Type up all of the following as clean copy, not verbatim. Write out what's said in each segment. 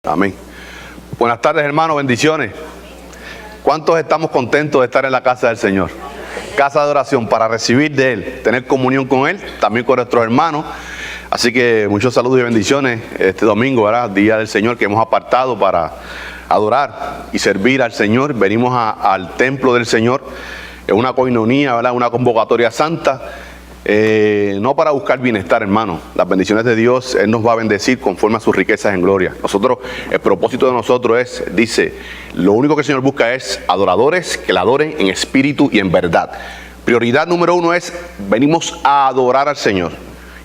Amén. Buenas tardes, hermanos, bendiciones. ¿Cuántos estamos contentos de estar en la casa del Señor? Casa de oración para recibir de Él, tener comunión con Él, también con nuestros hermanos. Así que muchos saludos y bendiciones este domingo, ¿verdad? Día del Señor que hemos apartado para adorar y servir al Señor. Venimos al templo del Señor, en una coinonía, ¿verdad? Una convocatoria santa. No para buscar bienestar, hermano. Las bendiciones de Dios, Él nos va a bendecir conforme a sus riquezas en gloria. Nosotros, el propósito de nosotros es, dice, lo único que el Señor busca es adoradores que le adoren en espíritu y en verdad. Prioridad número uno es, venimos a adorar al Señor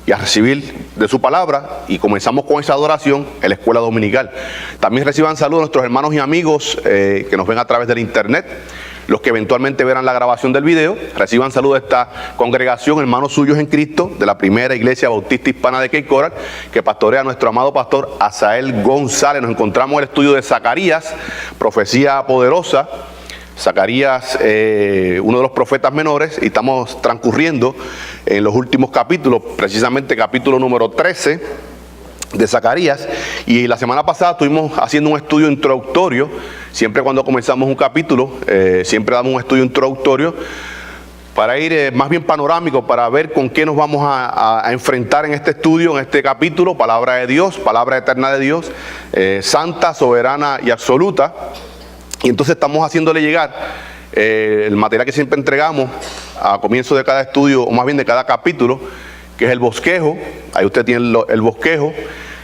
y a recibir de su palabra, y comenzamos con esa adoración en la escuela dominical. También reciban saludos a nuestros hermanos y amigos que nos ven a través del internet. Los que eventualmente verán la grabación del video, reciban saludos de esta congregación, hermanos suyos en Cristo, de la primera iglesia bautista hispana de Cape Coral, que pastorea nuestro amado pastor Asael González. Nos encontramos en el estudio de Zacarías, profecía poderosa. Zacarías, uno de los profetas menores, y estamos transcurriendo en los últimos capítulos, precisamente capítulo número 13 de Zacarías, y la semana pasada estuvimos haciendo un estudio introductorio. Siempre cuando comenzamos un capítulo, siempre damos un estudio introductorio para ir más bien panorámico, para ver con qué nos vamos a enfrentar en este estudio, en este capítulo. Palabra de Dios, palabra eterna de Dios, santa, soberana y absoluta. Y entonces estamos haciéndole llegar el material que siempre entregamos a comienzo de cada estudio, o más bien de cada capítulo, que es el bosquejo. Ahí usted tiene el bosquejo.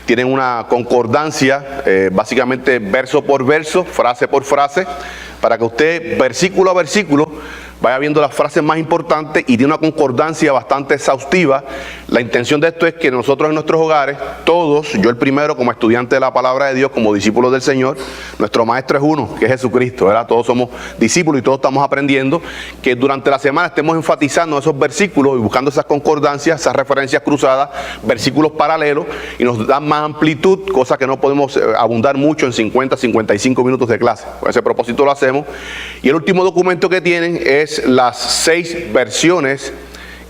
Tienen una concordancia, básicamente verso por verso, frase por frase, para que usted, versículo a versículo, vaya viendo las frases más importantes y tiene una concordancia bastante exhaustiva. La intención de esto es que nosotros en nuestros hogares, todos, yo el primero como estudiante de la palabra de Dios, como discípulos del Señor, nuestro maestro es uno, que es Jesucristo, ¿verdad? Todos somos discípulos y todos estamos aprendiendo, que durante la semana estemos enfatizando esos versículos y buscando esas concordancias, esas referencias cruzadas, versículos paralelos, y nos dan más amplitud, cosa que no podemos abundar mucho en 50, 55 minutos de clase. Con ese propósito lo hacemos. Y el último documento que tienen es las 6 versiones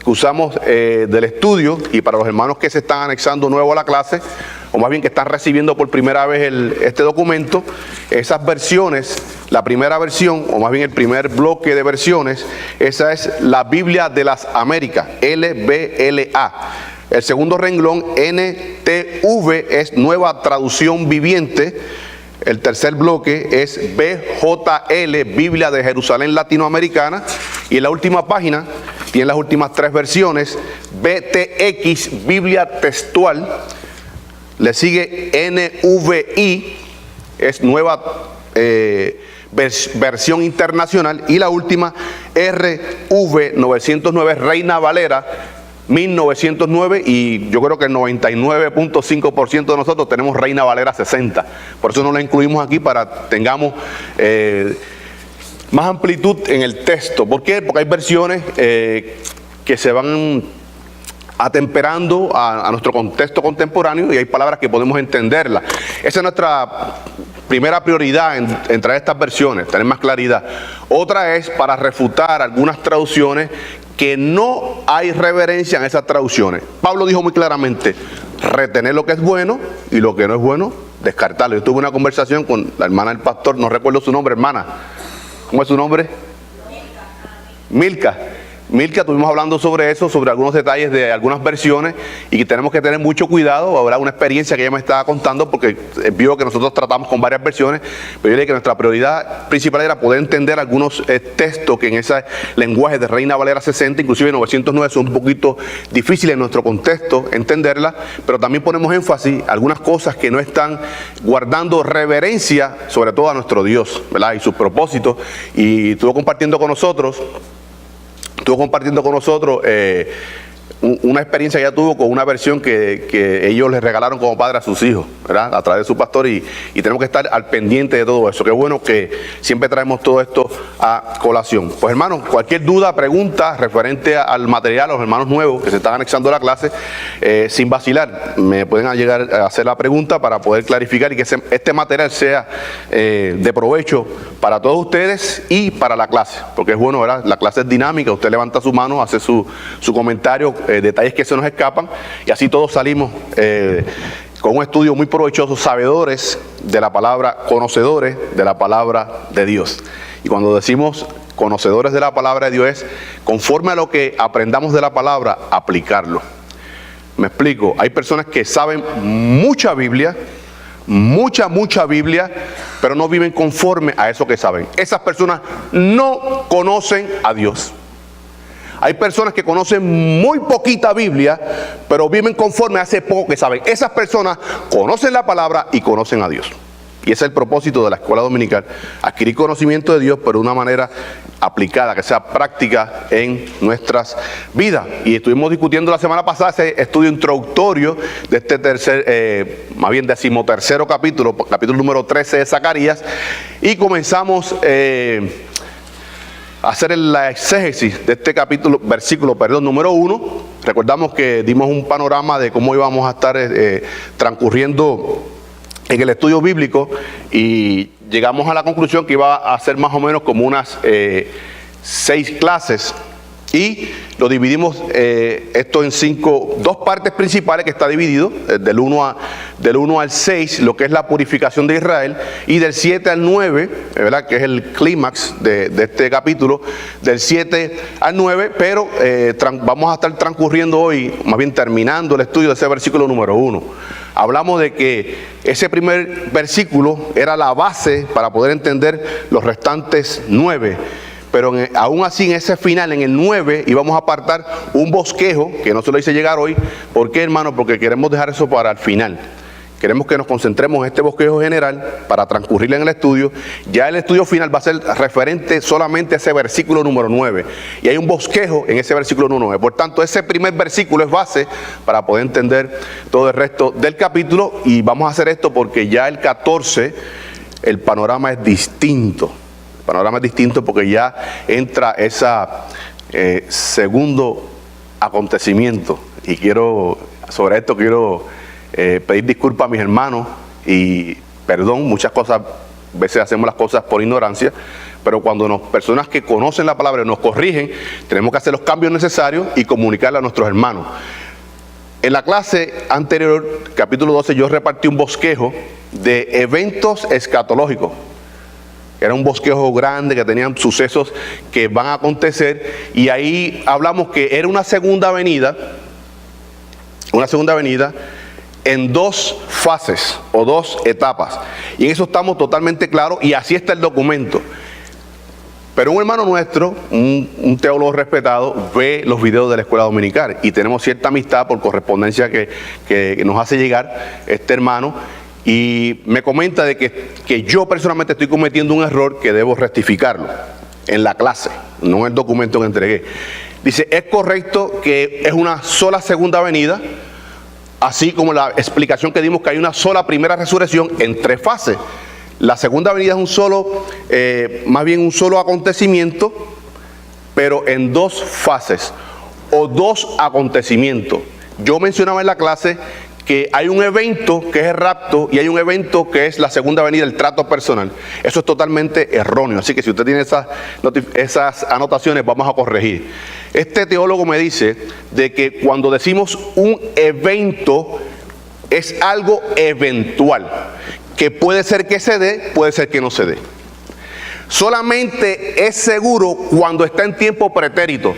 que usamos del estudio, y para los hermanos que se están anexando nuevo a la clase, o más bien que están recibiendo por primera vez este documento, esas versiones, la primera versión, o más bien el primer bloque de versiones, esa es la Biblia de las Américas, LBLA. El segundo renglón, NTV, es Nueva Traducción Viviente. El tercer bloque es BJL, Biblia de Jerusalén Latinoamericana. Y en la última página tiene las últimas 3 versiones, BTX, Biblia Textual. Le sigue NVI, es Nueva Versión Internacional. Y la última, RV 909, Reina Valera 1909, y yo creo que el 99.5% de nosotros tenemos Reina Valera 60. Por eso no la incluimos aquí, para tengamos más amplitud en el texto. ¿Por qué? Porque hay versiones que se van atemperando a nuestro contexto contemporáneo, y hay palabras que podemos entenderlas. Esa es nuestra primera prioridad en traer estas versiones, tener más claridad. Otra es para refutar algunas traducciones que no hay reverencia en esas traducciones. Pablo dijo muy claramente, retener lo que es bueno y lo que no es bueno, descartarlo. Yo tuve una conversación con la hermana del pastor, no recuerdo su nombre, hermana. ¿Cómo es su nombre? Milka. Milka, estuvimos hablando sobre eso, sobre algunos detalles de algunas versiones, y que tenemos que tener mucho cuidado. Habrá una experiencia que ella me estaba contando, porque vio que nosotros tratamos con varias versiones, pero yo le dije que nuestra prioridad principal era poder entender algunos textos que en ese lenguaje de Reina Valera 60, inclusive 909, son un poquito difíciles en nuestro contexto entenderlas, pero también ponemos énfasis en algunas cosas que no están guardando reverencia, sobre todo a nuestro Dios, ¿verdad? Y sus propósitos. Y estuvo compartiendo con nosotros una experiencia que ella tuvo con una versión que ellos les regalaron como padre a sus hijos, ¿verdad? A través de su pastor, y tenemos que estar al pendiente de todo eso. Qué bueno que siempre traemos todo esto a colación. Pues hermanos, cualquier duda, pregunta referente al material, a los hermanos nuevos que se están anexando a la clase, sin vacilar, me pueden llegar a hacer la pregunta para poder clarificar y que este material sea de provecho para todos ustedes y para la clase, porque es bueno, ¿verdad? La clase es dinámica, usted levanta su mano, hace su comentario, detalles que se nos escapan, y así todos salimos con un estudio muy provechoso, sabedores de la palabra, conocedores de la palabra de Dios. Y cuando decimos conocedores de la palabra de Dios es, conforme a lo que aprendamos de la palabra, aplicarlo. Me explico, hay personas que saben mucha Biblia, mucha Biblia, pero no viven conforme a eso que saben. Esas personas no conocen a Dios. Hay personas que conocen muy poquita Biblia, pero viven conforme a ese poco que saben. Esas personas conocen la palabra y conocen a Dios. Y ese es el propósito de la escuela dominical, adquirir conocimiento de Dios, pero de una manera aplicada, que sea práctica en nuestras vidas. Y estuvimos discutiendo la semana pasada ese estudio introductorio de este más bien 13º capítulo número 13 de Zacarías, y comenzamos hacer la exégesis de este versículo número 1. Recordamos que dimos un panorama de cómo íbamos a estar transcurriendo en el estudio bíblico, y llegamos a la conclusión que iba a ser más o menos como unas 6 clases, y lo dividimos esto en dos partes principales, que está dividido del 1 al 6, lo que es la purificación de Israel, y del 7 al 9, ¿verdad?, que es el clímax de este capítulo, del 7 al 9, pero vamos a estar transcurriendo hoy, más bien terminando el estudio de ese versículo número 1. Hablamos de que ese primer versículo era la base para poder entender los restantes 9. Pero aún así, en ese final, en el 9, íbamos a apartar un bosquejo, que no se lo hice llegar hoy. ¿Por qué, hermano? Porque queremos dejar eso para el final. Queremos que nos concentremos en este bosquejo general para transcurrir en el estudio. Ya el estudio final va a ser referente solamente a ese versículo número 9. Y hay un bosquejo en ese versículo número 9. Por tanto, ese primer versículo es base para poder entender todo el resto del capítulo. Y vamos a hacer esto porque ya el 14, el panorama es distinto. El panorama es distinto porque ya entra ese segundo acontecimiento. Y sobre esto quiero pedir disculpas a mis hermanos y perdón. Muchas cosas, a veces hacemos las cosas por ignorancia, pero cuando personas que conocen la palabra nos corrigen, tenemos que hacer los cambios necesarios y comunicarle a nuestros hermanos. En la clase anterior, capítulo 12, yo repartí un bosquejo de eventos escatológicos. Era un bosquejo grande que tenían sucesos que van a acontecer, y ahí hablamos que era una segunda venida en 2 fases o 2 etapas, y en eso estamos totalmente claros, y así está el documento. Pero un hermano nuestro, un teólogo respetado, ve los videos de la escuela dominical, y tenemos cierta amistad por correspondencia que nos hace llegar este hermano, y me comenta de que yo personalmente estoy cometiendo un error que debo rectificarlo en la clase, no en el documento que entregué. Dice, es correcto que es una sola segunda venida, así como la explicación que dimos que hay una sola primera resurrección en 3 fases. La segunda venida es más bien un solo acontecimiento, pero en 2 fases o 2 acontecimientos. Yo mencionaba en la clase que hay un evento que es el rapto y hay un evento que es la segunda venida, el trato personal. Eso es totalmente erróneo, así que si usted tiene esas anotaciones, vamos a corregir. Este teólogo me dice de que cuando decimos un evento es algo eventual, que puede ser que se dé, puede ser que no se dé. Solamente es seguro cuando está en tiempo pretérito.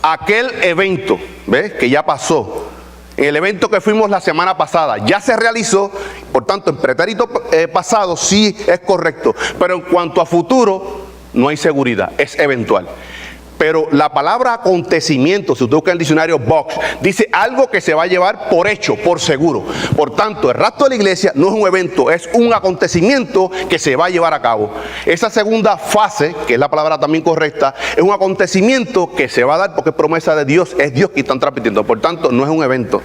Aquel evento, ¿ves?, que ya pasó. El evento que fuimos la semana pasada ya se realizó, por tanto en pretérito pasado sí es correcto, pero en cuanto a futuro no hay seguridad, es eventual. Pero la palabra acontecimiento, si usted busca en el diccionario Box, dice algo que se va a llevar por hecho, por seguro. Por tanto, el rapto de la iglesia no es un evento, es un acontecimiento que se va a llevar a cabo. Esa segunda fase, que es la palabra también correcta, es un acontecimiento que se va a dar porque es promesa de Dios, es Dios que están transmitiendo. Por tanto, no es un evento.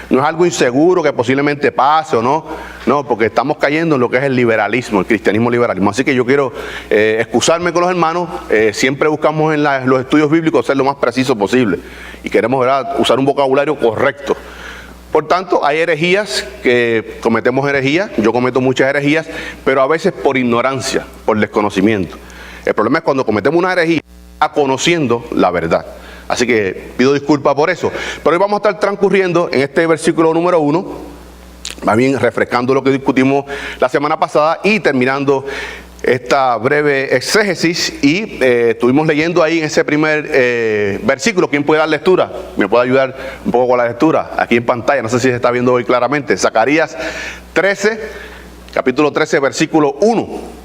No es algo inseguro que posiblemente pase o no. No, porque estamos cayendo en lo que es el liberalismo, el cristianismo liberalismo. Así que yo quiero excusarme con los hermanos. Siempre buscamos en los estudios bíblicos ser lo más preciso posible. Y queremos, ¿verdad?, usar un vocabulario correcto. Por tanto, hay herejías que cometemos herejías. Yo cometo muchas herejías, pero a veces por ignorancia, por desconocimiento. El problema es cuando cometemos una herejía conociendo la verdad. Así que pido disculpas por eso. Pero hoy vamos a estar transcurriendo en este versículo número 1 más bien refrescando lo que discutimos la semana pasada y terminando esta breve exégesis. Y estuvimos leyendo ahí en ese primer versículo. ¿Quién puede dar lectura? ¿Me puede ayudar un poco con la lectura? Aquí en pantalla, no sé si se está viendo hoy claramente. Zacarías 13, capítulo 13, versículo 1.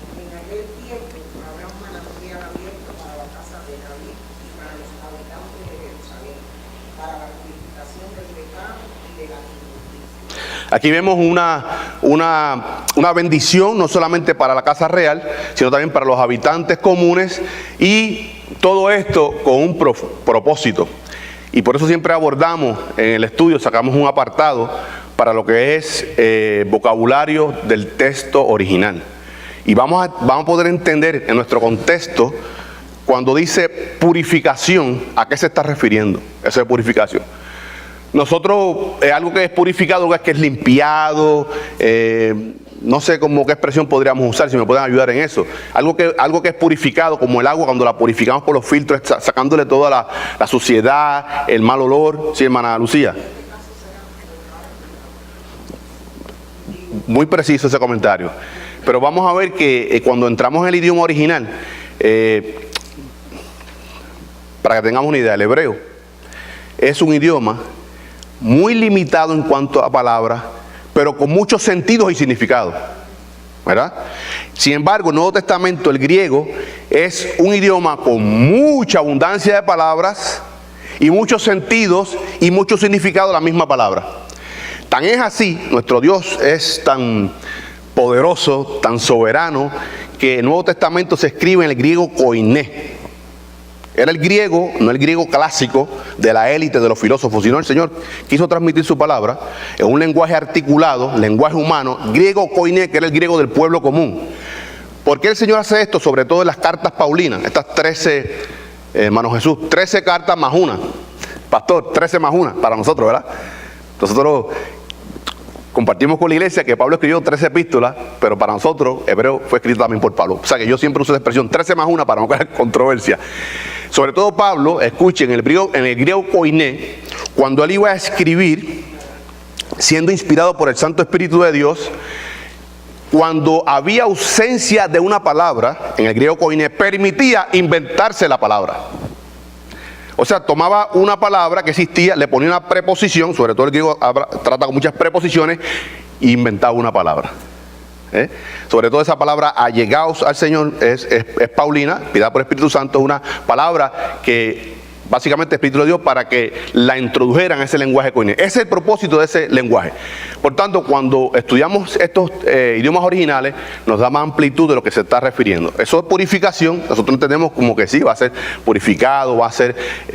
Aquí vemos una bendición no solamente para la casa real, sino también para los habitantes comunes, y todo esto con un propósito. Y por eso siempre abordamos en el estudio, sacamos un apartado para lo que es vocabulario del texto original. Y vamos a poder entender en nuestro contexto, cuando dice purificación, ¿a qué se está refiriendo eso de purificación? Nosotros, algo que es purificado, es que es limpiado, no sé cómo qué expresión podríamos usar, si me pueden ayudar en eso. Algo que es purificado, como el agua cuando la purificamos por los filtros, sacándole toda la suciedad, el mal olor. Sí, hermana Lucía. Muy preciso ese comentario. Pero vamos a ver que cuando entramos en el idioma original, para que tengamos una idea, el hebreo es un idioma muy limitado en cuanto a palabras, pero con muchos sentidos y significados, ¿verdad? Sin embargo, el Nuevo Testamento, el griego, es un idioma con mucha abundancia de palabras y muchos sentidos y mucho significado de la misma palabra. Tan es así, nuestro Dios es tan poderoso, tan soberano, que el Nuevo Testamento se escribe en el griego koiné. Era el griego, no el griego clásico de la élite de los filósofos, sino el Señor quiso transmitir su palabra en un lenguaje articulado, lenguaje humano, griego koiné, que era el griego del pueblo común. ¿Por qué el Señor hace esto? Sobre todo en las cartas paulinas, estas 13, hermano Jesús, 13 cartas más una. Pastor, 13 más una, para nosotros, ¿verdad? Nosotros compartimos con la iglesia que Pablo escribió 13 epístolas, pero para nosotros, hebreo fue escrito también por Pablo. O sea que yo siempre uso la expresión 13 más una para no crear controversia. Sobre todo Pablo, escuchen, en el griego koiné, cuando él iba a escribir, siendo inspirado por el Santo Espíritu de Dios, cuando había ausencia de una palabra, en el griego koiné, permitía inventarse la palabra. O sea, tomaba una palabra que existía, le ponía una preposición, sobre todo el griego trata con muchas preposiciones, e inventaba una palabra. Sobre todo esa palabra allegaos al Señor es paulina, pidada por el Espíritu Santo, es una palabra que básicamente el Espíritu de Dios para que la introdujeran a ese lenguaje koiné. Ese es el propósito de ese lenguaje. Por tanto, cuando estudiamos estos idiomas originales, nos da más amplitud de lo que se está refiriendo. Eso es purificación, nosotros entendemos como que sí, va a ser purificado, va a ser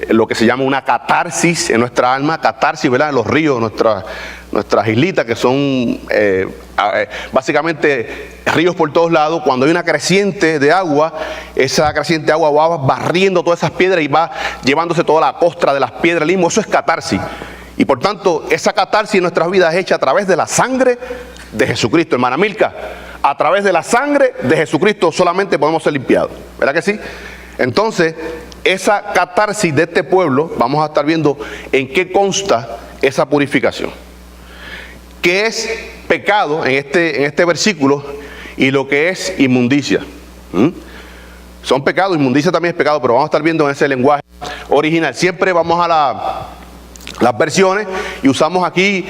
lo que se llama una catarsis en nuestra alma, catarsis, ¿verdad? En los ríos, nuestras islitas, que son básicamente ríos por todos lados. Cuando hay una creciente de agua, esa creciente de agua va barriendo todas esas piedras y va llevándose toda la costra de las piedras al limbo. Eso es catarsis. Y por tanto, esa catarsis en nuestras vidas es hecha a través de la sangre de Jesucristo. Hermana Milka, a través de la sangre de Jesucristo solamente podemos ser limpiados. ¿Verdad que sí? Entonces, esa catarsis de este pueblo, vamos a estar viendo en qué consta esa purificación. ¿Qué es pecado en este versículo y lo que es inmundicia? Son pecados, inmundicia también es pecado, pero vamos a estar viendo en ese lenguaje original. Siempre vamos a las versiones y usamos aquí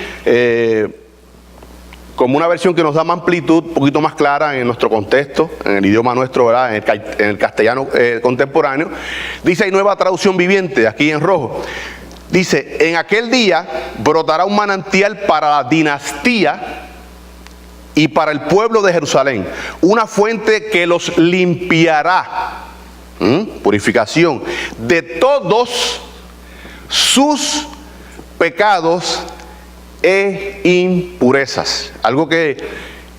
como una versión que nos da más amplitud, un poquito más clara en nuestro contexto, en el idioma nuestro, ¿verdad? En el castellano contemporáneo. Dice, hay Nueva Traducción Viviente, aquí en rojo. Dice, en aquel día brotará un manantial para la dinastía y para el pueblo de Jerusalén, una fuente que los limpiará, purificación, de todos sus pecados e impurezas. Algo que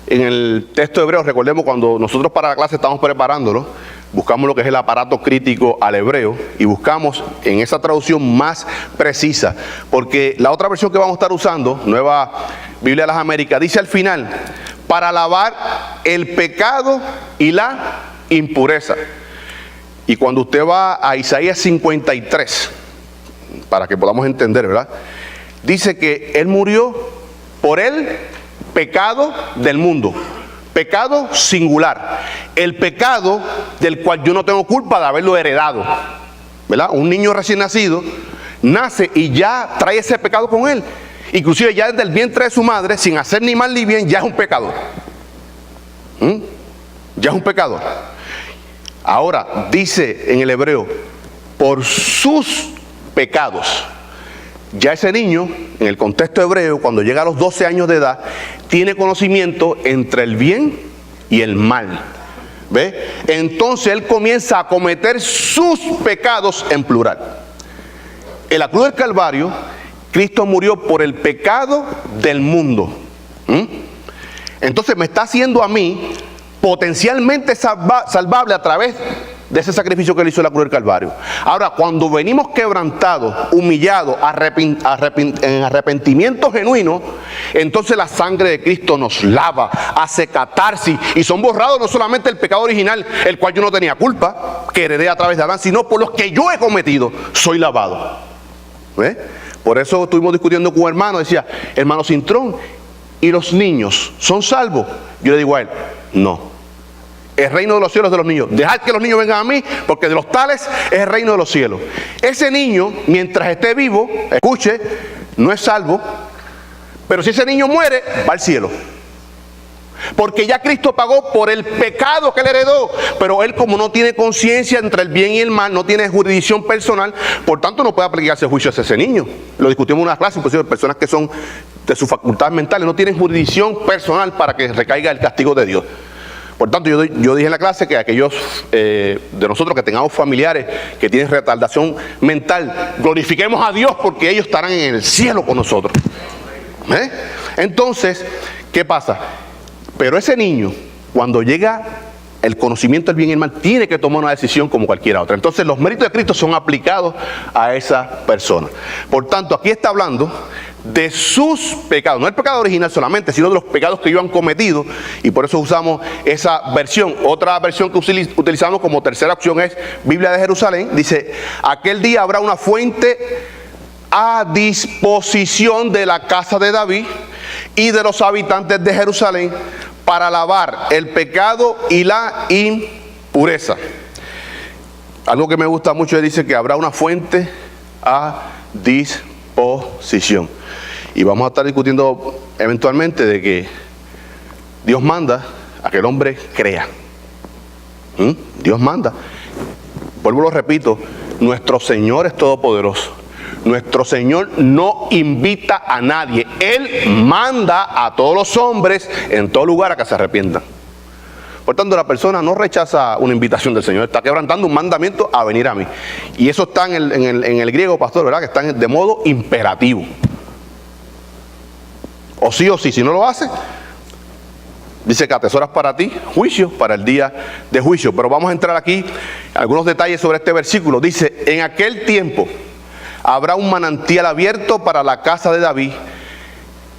en el texto hebreo, recordemos cuando nosotros para la clase estamos preparándolo, buscamos lo que es el aparato crítico al hebreo y buscamos en esa traducción más precisa, porque la otra versión que vamos a estar usando, Nueva Biblia de las Américas, dice al final, para lavar el pecado y la impureza. Y cuando usted va a Isaías 53, para que podamos entender, ¿verdad? Dice que Él murió por el pecado del mundo. Pecado singular. El pecado del cual yo no tengo culpa de haberlo heredado, ¿verdad? Un niño recién nacido nace y ya trae ese pecado con él. Inclusive ya desde el vientre de su madre, sin hacer ni mal ni bien, ya es un pecador. Ya es un pecador. Ahora, dice en el hebreo, por sus pecados. Ya ese niño, en el contexto hebreo, cuando llega a los 12 años de edad, tiene conocimiento entre el bien y el mal. ¿Ve? Entonces él comienza a cometer sus pecados en plural. En la cruz del Calvario, Cristo murió por el pecado del mundo. Entonces me está haciendo a mí potencialmente salvable a través de ese sacrificio que él hizo en la cruz del Calvario. Ahora, cuando venimos quebrantados, humillados, en arrepentimiento genuino, entonces la sangre de Cristo nos lava, hace catarsis, y son borrados no solamente el pecado original, el cual yo no tenía culpa, que heredé a través de Adán, sino por los que yo he cometido, soy lavado. ¿Ve? Por eso estuvimos discutiendo con un hermano, decía, hermano Cintrón, ¿y los niños son salvos? Yo le digo a él, no. El reino de los cielos es de los niños. Dejad que los niños vengan a mí, porque de los tales es el reino de los cielos. Ese niño, mientras esté vivo, escuche, no es salvo, pero si ese niño muere, va al cielo. Porque ya Cristo pagó por el pecado que él heredó, pero él, como no tiene conciencia entre el bien y el mal, no tiene jurisdicción personal, por tanto no puede aplicarse juicio a ese niño. Lo discutimos en una clase, inclusive personas que son de sus facultades mentales, no tienen jurisdicción personal para que recaiga el castigo de Dios. Por tanto, yo dije en la clase que aquellos de nosotros que tengamos familiares que tienen retardación mental, glorifiquemos a Dios porque ellos estarán en el cielo con nosotros. Entonces, ¿qué pasa? Pero ese niño, cuando llega el conocimiento del bien y el mal, tiene que tomar una decisión como cualquiera otra. Entonces, los méritos de Cristo son aplicados a esa persona. Por tanto, aquí está hablando de sus pecados, no el pecado original solamente, sino de los pecados que ellos han cometido, y por eso usamos esa versión. Otra versión que utilizamos como tercera opción es Biblia de Jerusalén. Dice, aquel día habrá una fuente a disposición de la casa de David y de los habitantes de Jerusalén para lavar el pecado y la impureza. Algo que me gusta mucho es, dice que habrá una fuente a disposición. Y vamos a estar discutiendo eventualmente de que Dios manda a que el hombre crea. Dios manda. Vuelvo, lo repito, nuestro Señor es todopoderoso. Nuestro Señor no invita a nadie. Él manda a todos los hombres en todo lugar a que se arrepientan. Por tanto, la persona no rechaza una invitación del Señor, está quebrantando un mandamiento a venir a mí. Y eso está en el griego, pastor, ¿verdad? Que está de modo imperativo. O sí, si no lo hace, dice que atesoras para ti juicio para el día de juicio. Pero vamos a entrar aquí algunos detalles sobre este versículo. Dice, en aquel tiempo habrá un manantial abierto para la casa de David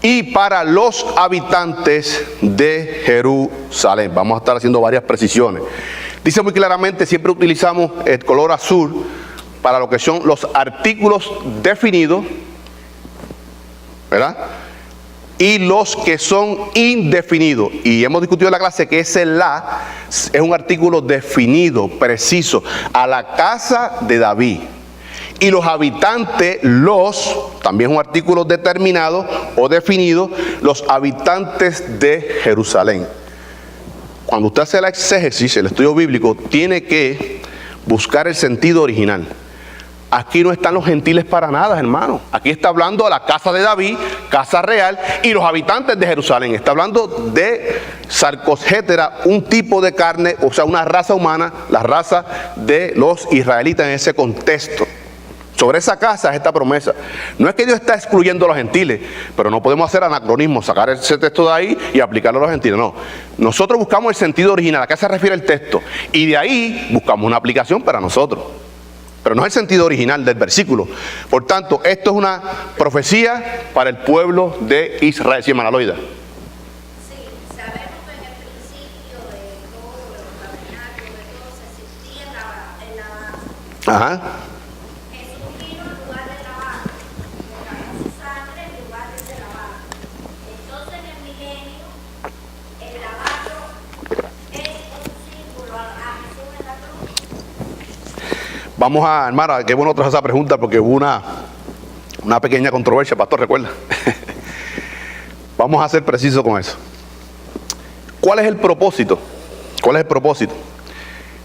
y para los habitantes de Jerusalén. Vamos a estar haciendo varias precisiones. Dice muy claramente, siempre utilizamos el color azul para lo que son los artículos definidos, ¿verdad? Y los que son indefinidos. Y hemos discutido en la clase que ese la es un artículo definido, preciso, a la casa de David. Y los habitantes, también es un artículo determinado o definido, los habitantes de Jerusalén. Cuando usted hace la exégesis, el estudio bíblico, tiene que buscar el sentido original. Aquí no están los gentiles para nada, hermano. Aquí está hablando de la casa de David, casa real, y los habitantes de Jerusalén. Está hablando de sarcosgétera, un tipo de carne, o sea, una raza humana, la raza de los israelitas en ese contexto. Sobre esa casa es esta promesa. No es que Dios está excluyendo a los gentiles, pero no podemos hacer anacronismo, sacar ese texto de ahí y aplicarlo a los gentiles. No, nosotros buscamos el sentido original, a qué se refiere el texto, y de ahí buscamos una aplicación para nosotros. Pero no es el sentido original del versículo. Por tanto, esto es una profecía para el pueblo de Israel. Sí, hermana Loida. Sí, sabemos que en el principio de todo, de los tabernáculos, de todo, se existía en la Ajá. Jesús vino en lugar de lavar, derramó su sangre en lugar de lavar. Entonces en el milenio Vamos a, hermana, qué bueno traer esa pregunta porque hubo una pequeña controversia, pastor, recuerda. Vamos a ser precisos con eso. ¿Cuál es el propósito? ¿Cuál es el propósito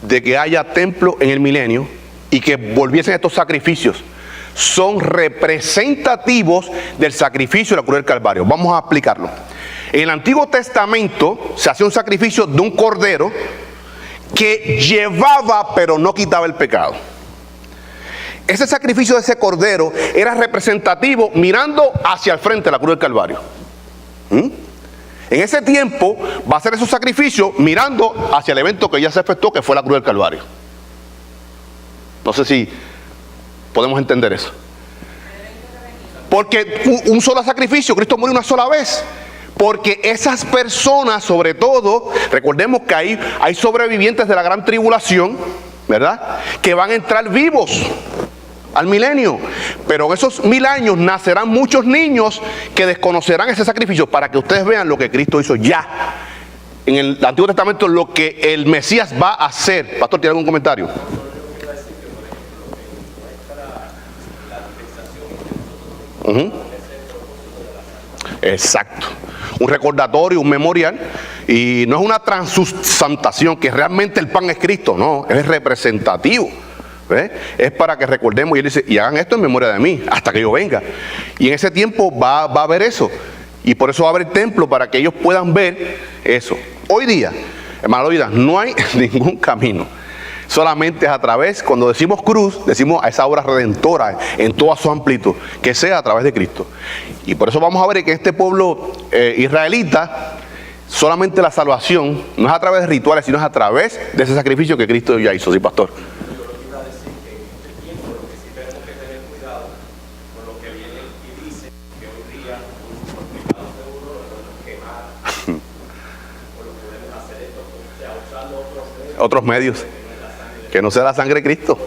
de que haya templo en el milenio y que volviesen estos sacrificios? Son representativos del sacrificio de la cruz del Calvario. Vamos a explicarlo. En el Antiguo Testamento se hacía un sacrificio de un cordero que llevaba pero no quitaba el pecado. Ese sacrificio de ese cordero era representativo mirando hacia el frente de la cruz del Calvario. En ese tiempo va a ser esos sacrificios mirando hacia el evento que ya se efectuó, que fue la cruz del Calvario. No sé si podemos entender eso. Porque un solo sacrificio, Cristo murió una sola vez. Porque esas personas, sobre todo, recordemos que hay sobrevivientes de la gran tribulación, ¿verdad? Que van a entrar vivos al milenio. Pero en esos 1000 años nacerán muchos niños que desconocerán ese sacrificio, para que ustedes vean lo que Cristo hizo ya. En el Antiguo Testamento, lo que el Mesías va a hacer. Pastor, ¿tiene algún comentario? Exacto. Un recordatorio, un memorial. Y no es una transustantación, que realmente el pan es Cristo, no, es representativo. ¿Ve? Es para que recordemos, y él dice, y hagan esto en memoria de mí, hasta que yo venga. Y en ese tiempo va a haber eso. Y por eso va a haber templo, para que ellos puedan ver eso. Hoy día, hermano, no hay ningún camino. Solamente es a través, cuando decimos cruz, decimos a esa obra redentora en toda su amplitud, que sea a través de Cristo. Y por eso vamos a ver que este pueblo israelita, solamente la salvación no es a través de rituales, sino es a través de ese sacrificio que Cristo ya hizo. Sí, pastor. Otros medios, que no sea la sangre de Cristo.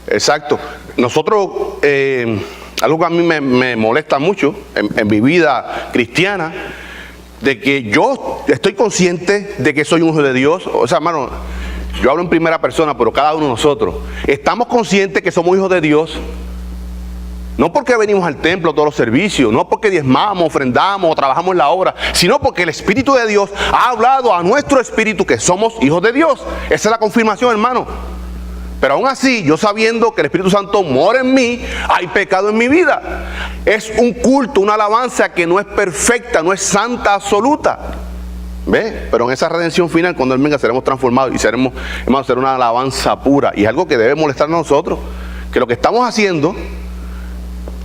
Exacto. Nosotros, algo que a mí me molesta mucho en mi vida cristiana, de que yo estoy consciente de que soy un hijo de Dios. O sea, hermano, yo hablo en primera persona, pero cada uno de nosotros estamos conscientes que somos hijos de Dios. No porque venimos al templo todos los servicios, no porque diezmamos, ofrendamos o trabajamos en la obra, sino porque el Espíritu de Dios ha hablado a nuestro espíritu que somos hijos de Dios. Esa es la confirmación, hermano. Pero aún así, yo sabiendo que el Espíritu Santo mora en mí, hay pecado en mi vida. Es un culto, una alabanza que no es perfecta, no es santa absoluta. ¿Ve? Pero en esa redención final, cuando Él venga, seremos transformados y seremos, hermano, será una alabanza pura. Y es algo que debe molestarnos a nosotros, que lo que estamos haciendo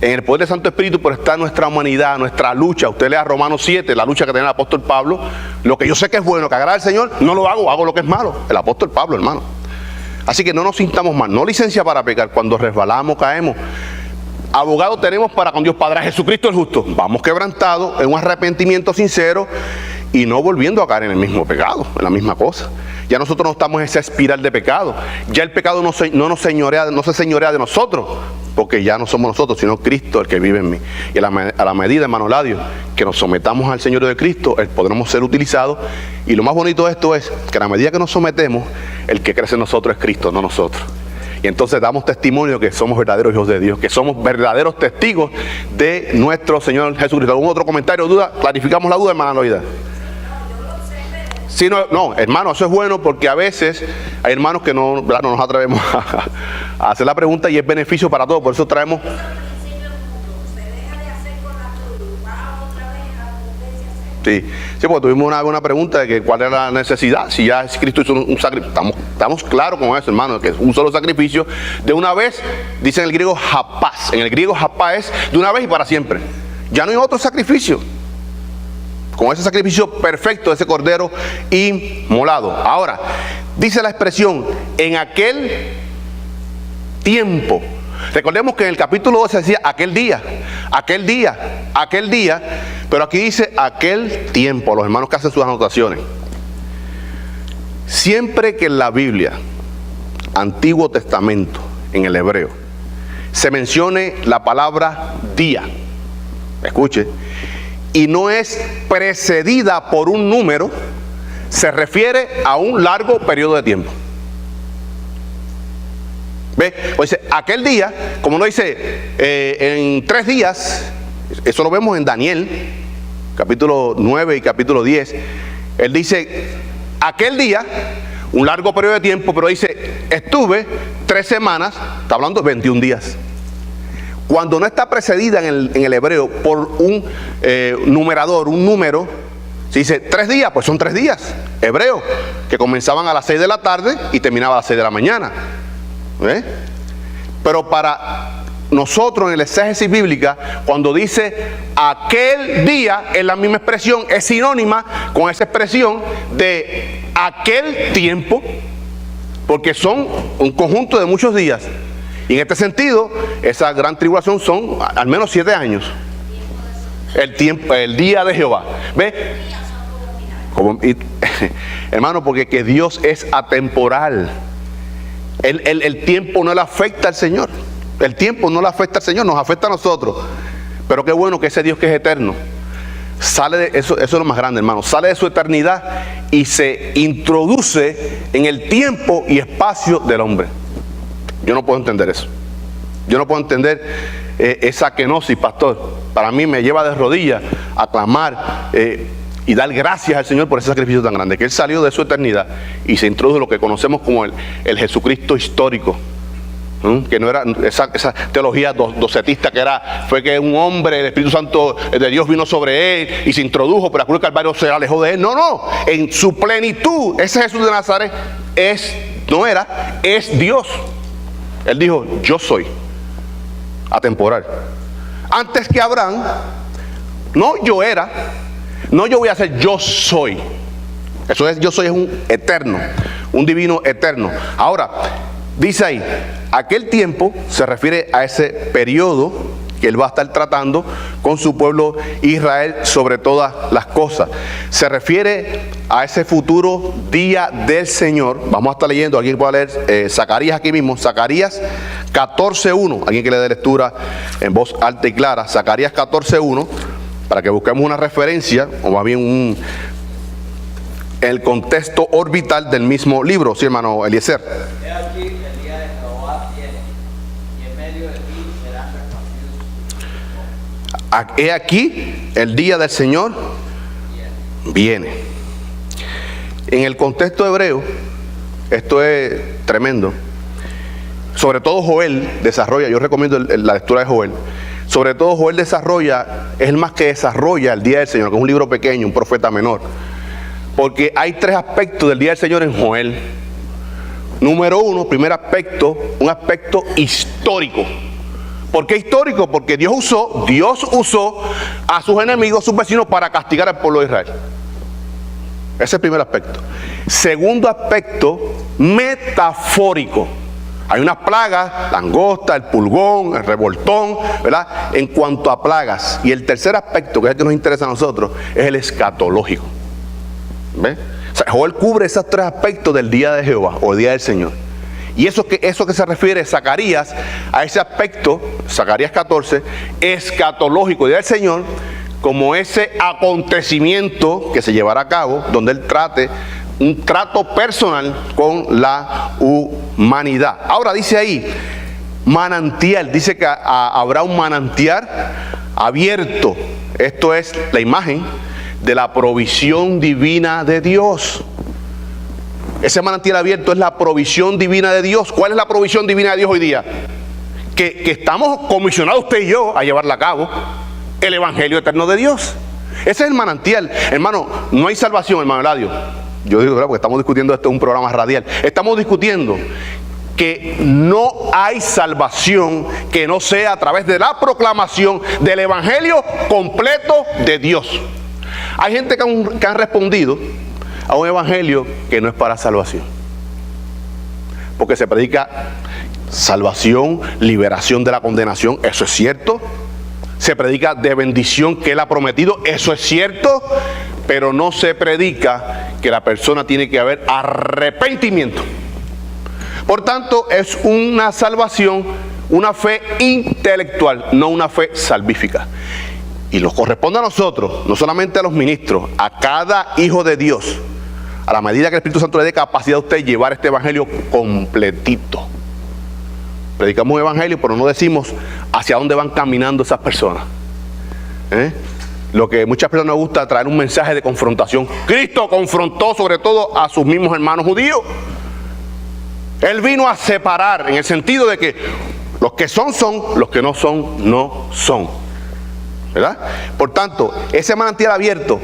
en el poder del Santo Espíritu, por estar nuestra humanidad, nuestra lucha. Usted lea Romanos 7, la lucha que tiene el apóstol Pablo. Lo que yo sé que es bueno, que agrada al Señor, no lo hago lo que es malo. El apóstol Pablo, hermano. Así que no nos sintamos mal, no licencia para pecar. Cuando resbalamos, caemos. Abogado tenemos para con Dios Padre, Jesucristo el justo. Vamos quebrantados en un arrepentimiento sincero y no volviendo a caer en el mismo pecado, en la misma cosa. Ya nosotros no estamos en esa espiral de pecado. Ya el pecado no se señorea de nosotros, porque ya no somos nosotros, sino Cristo el que vive en mí. Y a la medida, hermano Ladio, que nos sometamos al Señor de Cristo, podremos ser utilizados. Y lo más bonito de esto es que a la medida que nos sometemos, el que crece en nosotros es Cristo, no nosotros. Y entonces damos testimonio que somos verdaderos hijos de Dios, que somos verdaderos testigos de nuestro Señor Jesucristo. ¿Algún otro comentario o duda? Clarificamos la duda, hermana Loida. Sí, no, hermano, eso es bueno, porque a veces hay hermanos que no nos atrevemos a hacer la pregunta, y es beneficio para todos. Por eso traemos. Sí, porque tuvimos una pregunta de que cuál era la necesidad, si ya Cristo hizo un sacrificio. Estamos claros con eso, hermano, que es un solo sacrificio de una vez. Dice en el griego japás. En el griego japá es de una vez y para siempre. Ya no hay otro sacrificio. Con ese sacrificio perfecto de ese cordero inmolado. Ahora, dice la expresión, en aquel tiempo. Recordemos que en el capítulo 12 decía aquel día, pero aquí dice aquel tiempo. Los hermanos que hacen sus anotaciones. Siempre que en la Biblia, Antiguo Testamento, en el hebreo, se mencione la palabra día, escuche, y no es precedida por un número, se refiere a un largo periodo de tiempo. ¿Ve? O dice, aquel día, como no dice en 3 días, eso lo vemos en Daniel, capítulo 9 y capítulo 10. Él dice, aquel día, un largo periodo de tiempo, pero dice, estuve 3 semanas, está hablando de 21 días. Cuando no está precedida en el hebreo por un numerador, un número, si dice 3 días, pues son 3 días hebreos, que comenzaban a las 6 de la tarde y terminaban a las 6 de la mañana. ¿Eh? Pero para nosotros en el exégesis bíblica, cuando dice aquel día, es la misma expresión, es sinónima con esa expresión de aquel tiempo, porque son un conjunto de muchos días. Y en este sentido, esa gran tribulación son al menos 7 años. El día de Jehová. ¿Ve? Hermano, porque que Dios es atemporal. El tiempo no le afecta al Señor. El tiempo no le afecta al Señor, nos afecta a nosotros. Pero qué bueno que ese Dios que es eterno sale de eso es lo más grande, hermano. Sale de su eternidad y se introduce en el tiempo y espacio del hombre. Yo no puedo entender eso. Yo no puedo entender esa kenosis, pastor. Para mí me lleva de rodillas a clamar y dar gracias al Señor por ese sacrificio tan grande, que Él salió de su eternidad y se introdujo en lo que conocemos como el Jesucristo histórico. Que no era esa teología docetista que fue que un hombre, el Espíritu Santo de Dios vino sobre él y se introdujo, pero la cruz del Calvario se alejó de él. No, en su plenitud, ese Jesús de Nazaret es Dios. Él dijo, yo soy atemporal. Antes que Abraham, no yo era, no yo voy a ser, yo soy. Eso es, yo soy es un eterno, un divino eterno. Ahora, dice ahí, aquel tiempo se refiere a ese periodo que Él va a estar tratando con su pueblo Israel sobre todas las cosas. Se refiere a ese futuro día del Señor. Vamos a estar leyendo, alguien puede leer Zacarías aquí mismo, Zacarías 14:1. Alguien que le dé lectura en voz alta y clara, Zacarías 14:1, para que busquemos una referencia, o más bien el contexto orbital del mismo libro. Sí, hermano Eliezer. He aquí, el día de Jehová viene, y en medio de ti serán reconocidos. He aquí, el día del Señor viene. En el contexto hebreo, esto es tremendo. Sobre todo Joel desarrolla, yo recomiendo la lectura de Joel. Sobre todo Joel desarrolla, es el más que desarrolla el día del Señor, que es un libro pequeño, un profeta menor. Porque hay 3 aspectos del día del Señor en Joel. Número 1, primer aspecto, un aspecto histórico. ¿Por qué histórico? Porque Dios usó a sus enemigos, sus vecinos, para castigar al pueblo de Israel. Ese es el primer aspecto. Segundo aspecto, metafórico. Hay unas plagas, langosta, el pulgón, el revoltón, ¿verdad? En cuanto a plagas. Y el tercer aspecto, que es el que nos interesa a nosotros, es el escatológico. ¿Ve? O sea, Joel cubre esos 3 aspectos del día de Jehová o el día del Señor. Y eso que se refiere Zacarías a ese aspecto, Zacarías 14, escatológico, el día del Señor, como ese acontecimiento que se llevará a cabo, donde Él trate un trato personal con la humanidad. Ahora dice ahí, manantial, dice que habrá un manantial abierto. Esto es la imagen de la provisión divina de Dios. Ese manantial abierto es la provisión divina de Dios. ¿Cuál es la provisión divina de Dios hoy día? Que estamos comisionados usted y yo a llevarla a cabo, el Evangelio eterno de Dios. Ese es el manantial. Hermano, no hay salvación, hermano Eladio. Yo digo, ¿verdad? Porque estamos discutiendo esto en un programa radial. Estamos discutiendo que no hay salvación que no sea a través de la proclamación del Evangelio completo de Dios. Hay gente que han respondido a un evangelio que no es para salvación, porque se predica salvación, liberación de la condenación, eso es cierto. Se predica de bendición que Él ha prometido, eso es cierto. Pero no se predica que la persona tiene que haber arrepentimiento. Por tanto, es una salvación, una fe intelectual, no una fe salvífica. Y nos corresponde a nosotros, no solamente a los ministros, a cada hijo de Dios, a la medida que el Espíritu Santo le dé capacidad a usted llevar este evangelio completito. Predicamos un evangelio, pero no decimos hacia dónde van caminando esas personas. Lo que muchas personas nos gusta traer un mensaje de confrontación. Cristo confrontó sobre todo a sus mismos hermanos judíos. Él vino a separar, en el sentido de que los que son, los que no son, no son. ¿Verdad? Por tanto, ese manantial abierto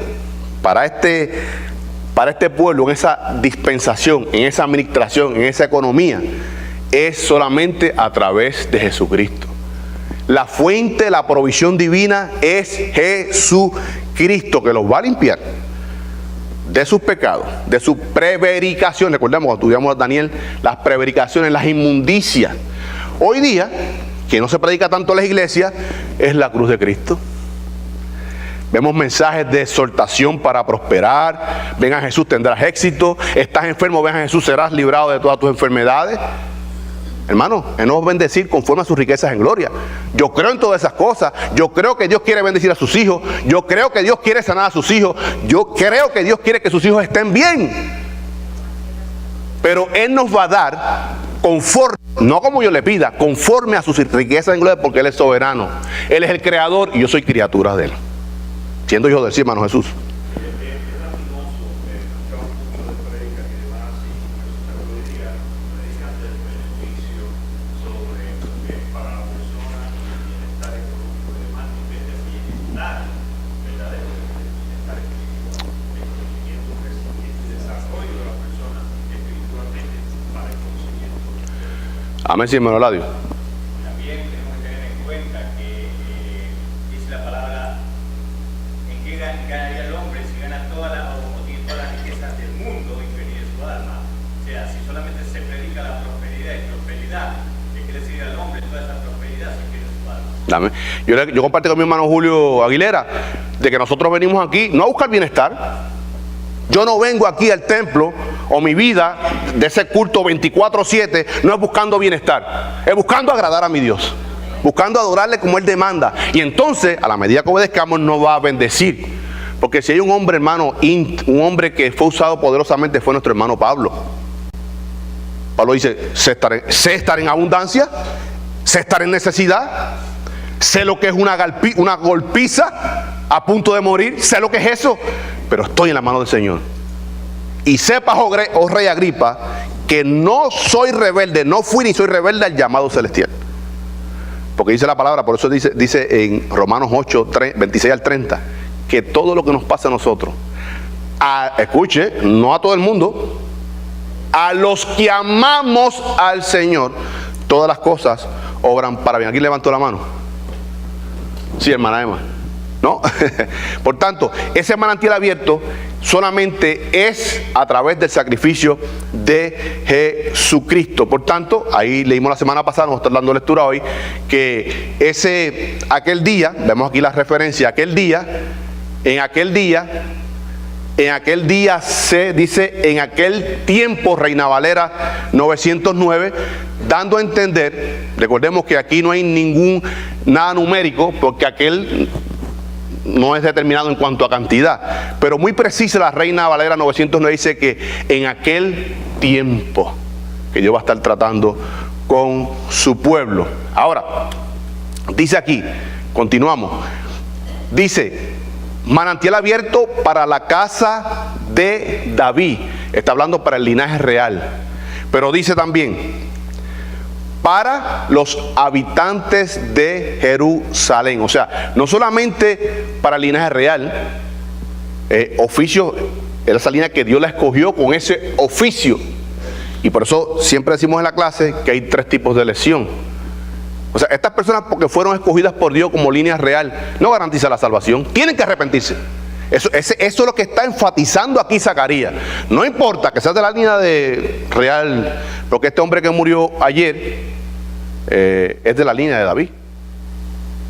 para este pueblo, en esa dispensación, en esa administración, en esa economía, es solamente a través de Jesucristo. La fuente de la provisión divina es Jesucristo, que los va a limpiar de sus pecados, de sus prevaricaciones. Recordemos cuando estudiamos a Daniel, las prevaricaciones, las inmundicias. Hoy día, que no se predica tanto en las iglesias, es la cruz de Cristo. Vemos mensajes de exhortación para prosperar. Ven a Jesús, tendrás éxito. Estás enfermo, ven a Jesús, serás librado de todas tus enfermedades. Hermano, Él nos va a bendecir conforme a sus riquezas en gloria. Yo creo en todas esas cosas. Yo creo que Dios quiere bendecir a sus hijos. Yo creo que Dios quiere sanar a sus hijos. Yo creo que Dios quiere que sus hijos estén bien. Pero Él nos va a dar conforme, no como yo le pida, conforme a sus riquezas en gloria, porque Él es soberano. Él es el creador y yo soy criatura de Él. Siendo hijo del sí, hermano Jesús. Amén, sí, hermano Ladio. También tenemos que tener en cuenta que dice la palabra: ¿en qué ganaría el hombre si gana todas las riquezas del mundo y pierde su alma? O sea, si solamente se predica la prosperidad y prosperidad, ¿qué quiere decir al hombre toda esa prosperidad si pierde su alma? Amén. Yo comparto con mi hermano Julio Aguilera de que nosotros venimos aquí no a buscar bienestar. Yo no vengo aquí al templo, o mi vida de ese culto 24/7 no es buscando bienestar, es buscando agradar a mi Dios, buscando adorarle como Él demanda. Y entonces, a la medida que obedezcamos, nos va a bendecir. Porque si hay un hombre, hermano, un hombre que fue usado poderosamente, fue nuestro hermano Pablo. Pablo dice: sé estar en abundancia, sé estar en necesidad, sé lo que es una golpiza a punto de morir, sé lo que es eso, pero estoy en la mano del Señor. Y sepas, oh rey Agripa, que no soy rebelde, no fui ni soy rebelde al llamado celestial. Porque dice la palabra, por eso dice en Romanos 8, 26 al 30, que todo lo que nos pasa a nosotros, escuche, no a todo el mundo, a los que amamos al Señor, todas las cosas obran para bien. Aquí levantó la mano. Sí, hermana Emma. ¿No? Por tanto, ese manantial abierto solamente es a través del sacrificio de Jesucristo. Por tanto, ahí leímos la semana pasada, nos está dando lectura hoy, que aquel día, vemos aquí la referencia, en aquel día se dice, en aquel tiempo, Reina Valera 909, dando a entender, recordemos que aquí no hay nada numérico, porque aquel no es determinado en cuanto a cantidad, pero muy precisa la Reina Valera 909 dice que en aquel tiempo que Dios va a estar tratando con su pueblo. Ahora, dice aquí, continuamos, dice: manantial abierto para la casa de David. Está hablando para el linaje real, pero dice también para los habitantes de Jerusalén. O sea, no solamente para el linaje real, oficio, era esa línea que Dios la escogió con ese oficio. Y por eso siempre decimos en la clase que hay 3 tipos de elección. O sea, estas personas, porque fueron escogidas por Dios como línea real, no garantiza la salvación, tienen que arrepentirse. Eso es lo que está enfatizando aquí Zacarías. No importa que seas de la línea de real, porque este hombre que murió ayer es de la línea de David.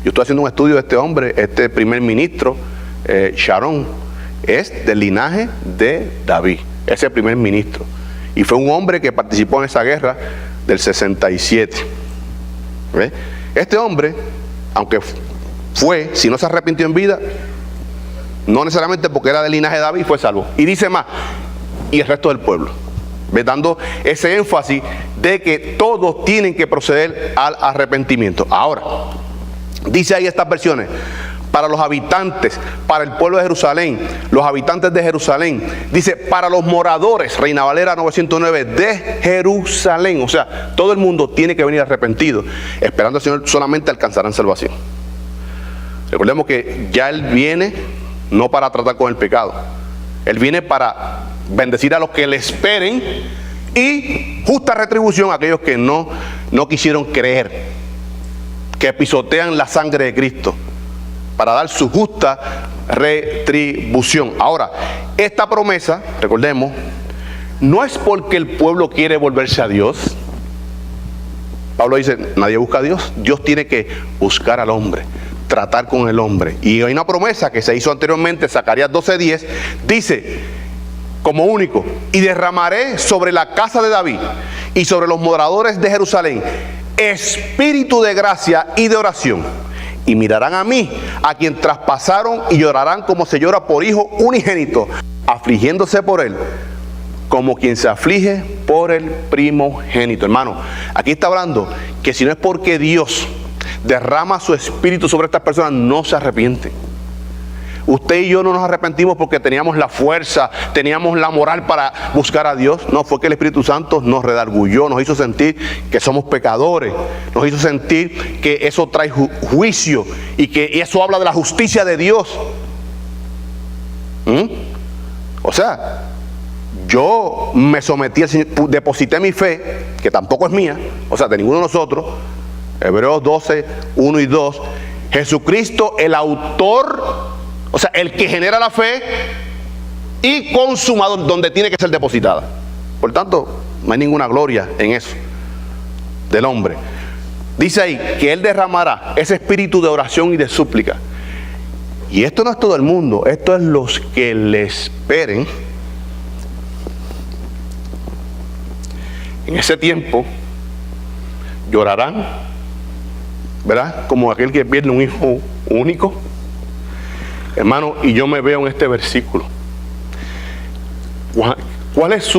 Yo estoy haciendo un estudio de este hombre, este primer ministro, Sharon, es del linaje de David, es el primer ministro. Y fue un hombre que participó en esa guerra del 67. ¿Ve? Este hombre, aunque si no se arrepintió en vida, no necesariamente porque era del linaje de David, fue salvo. Y dice más, y el resto del pueblo. ¿Ves? Dando ese énfasis de que todos tienen que proceder al arrepentimiento. Ahora, dice ahí estas versiones: para los habitantes, para el pueblo de Jerusalén, los habitantes de Jerusalén. Dice, para los moradores, Reina Valera 909, de Jerusalén. O sea, todo el mundo tiene que venir arrepentido. Esperando al Señor solamente alcanzarán salvación. Recordemos que ya Él viene no para tratar con el pecado. Él viene para bendecir a los que le esperen y justa retribución a aquellos que no quisieron creer, que pisotean la sangre de Cristo, para dar su justa retribución. Ahora, esta promesa, recordemos, no es porque el pueblo quiere volverse a Dios. Pablo dice, nadie busca a Dios. Dios tiene que buscar al hombre, tratar con el hombre. Y hay una promesa que se hizo anteriormente, Zacarías 12:10, dice, como único, y derramaré sobre la casa de David y sobre los moradores de Jerusalén espíritu de gracia y de oración. Y mirarán a mí, a quien traspasaron, y llorarán como se llora por hijo unigénito, afligiéndose por él, como quien se aflige por el primogénito. Hermano, aquí está hablando que si no es porque Dios derrama su espíritu sobre estas personas, no se arrepienten. Usted y yo no nos arrepentimos porque teníamos la fuerza, teníamos la moral para buscar a Dios. No, fue que el Espíritu Santo nos redarguyó, nos hizo sentir que somos pecadores, nos hizo sentir que eso trae juicio y que eso habla de la justicia de Dios. O sea, yo me sometí al Señor, deposité mi fe, que tampoco es mía, o sea, de ninguno de nosotros. Hebreos 12, 1 y 2. Jesucristo, el autor, o sea, el que genera la fe y consumador, donde tiene que ser depositada. Por tanto, no hay ninguna gloria en eso del hombre. Dice ahí que Él derramará ese espíritu de oración y de súplica. Y esto no es todo el mundo, esto es los que le esperen. En ese tiempo llorarán, ¿verdad? Como aquel que pierde un hijo único. Hermano, y yo me veo en este versículo. ¿Cuál es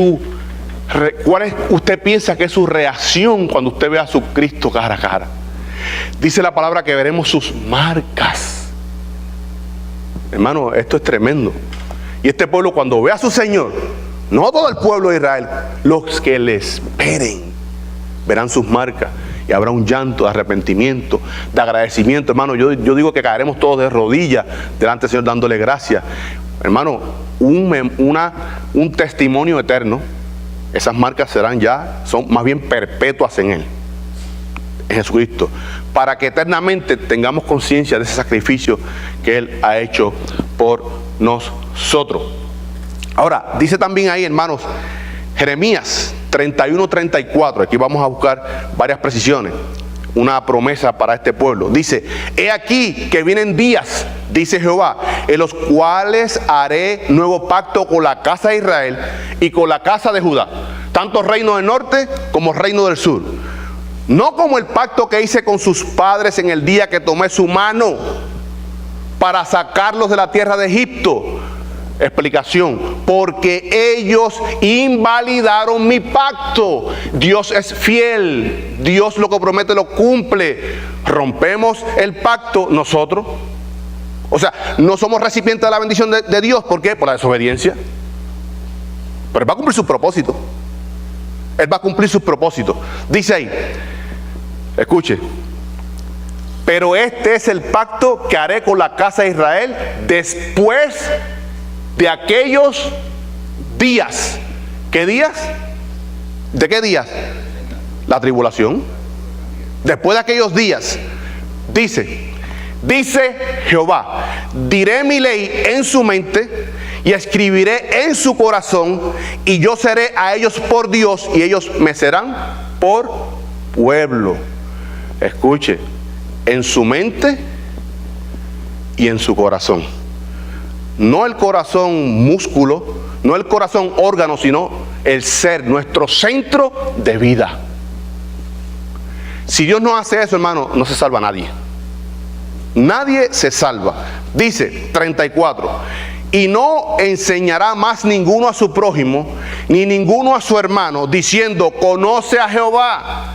usted piensa que es su reacción cuando usted ve a su Cristo cara a cara? Dice la palabra que veremos sus marcas. Hermano, esto es tremendo. Y este pueblo, cuando ve a su Señor, no todo el pueblo de Israel, los que le esperen, verán sus marcas. Y habrá un llanto de arrepentimiento, de agradecimiento. Hermano, yo digo que caeremos todos de rodillas delante del Señor dándole gracias. Hermano, un testimonio eterno. Esas marcas son más bien perpetuas en Él, en Jesucristo, para que eternamente tengamos conciencia de ese sacrificio que Él ha hecho por nosotros. Ahora, dice también ahí, hermanos, Jeremías 31-34, aquí vamos a buscar varias precisiones, una promesa para este pueblo. Dice, he aquí que vienen días, dice Jehová, en los cuales haré nuevo pacto con la casa de Israel y con la casa de Judá, tanto reino del norte como reino del sur. No como el pacto que hice con sus padres en el día que tomé su mano para sacarlos de la tierra de Egipto. Explicación, porque ellos invalidaron mi pacto. Dios es fiel, Dios lo que promete lo cumple. Rompemos el pacto nosotros, o sea, no somos recipientes de la bendición de Dios. ¿Por qué? Por la desobediencia. Pero Él va a cumplir su propósito. Él va a cumplir sus propósitos. Dice ahí, escuche, pero este es el pacto que haré con la casa de Israel después de aquellos días. ¿Qué días? ¿De qué días? La tribulación. Después de aquellos días, dice Jehová, diré mi ley en su mente y escribiré en su corazón, y yo seré a ellos por Dios y ellos me serán por pueblo. Escuche, en su mente y en su corazón. No el corazón músculo, no el corazón órgano, sino el ser, nuestro centro de vida. Si Dios no hace eso, hermano, no se salva nadie. Nadie se salva. Dice 34, Y no enseñará más ninguno a su prójimo, ni ninguno a su hermano, diciendo, conoce a Jehová,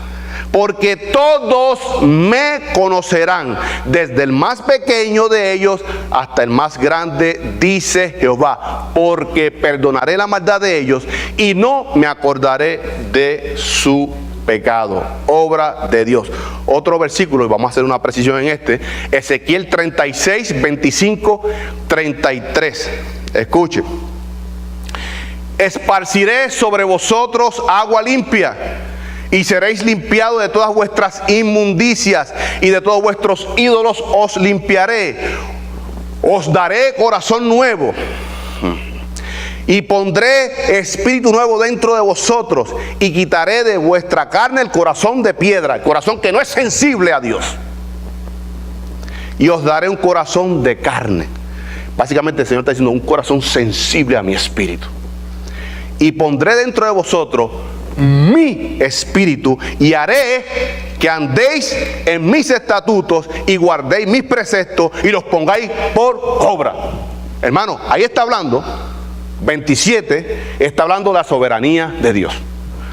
porque todos me conocerán, desde el más pequeño de ellos hasta el más grande, dice Jehová, porque perdonaré la maldad de ellos y no me acordaré de su pecado. Obra de Dios. Otro versículo, y vamos a hacer una precisión en este, Ezequiel 36, 25, 33. Escuche. Esparciré sobre vosotros agua limpia, y seréis limpiados de todas vuestras inmundicias, y de todos vuestros ídolos os limpiaré. Os daré corazón nuevo, y pondré espíritu nuevo dentro de vosotros, y quitaré de vuestra carne el corazón de piedra, el corazón que no es sensible a Dios, y os daré un corazón de carne. Básicamente el Señor está diciendo un corazón sensible a mi espíritu. Y pondré dentro de vosotros mi espíritu, y haré que andéis en mis estatutos y guardéis mis preceptos y los pongáis por obra. Hermano, ahí está hablando, 27, está hablando de la soberanía de Dios.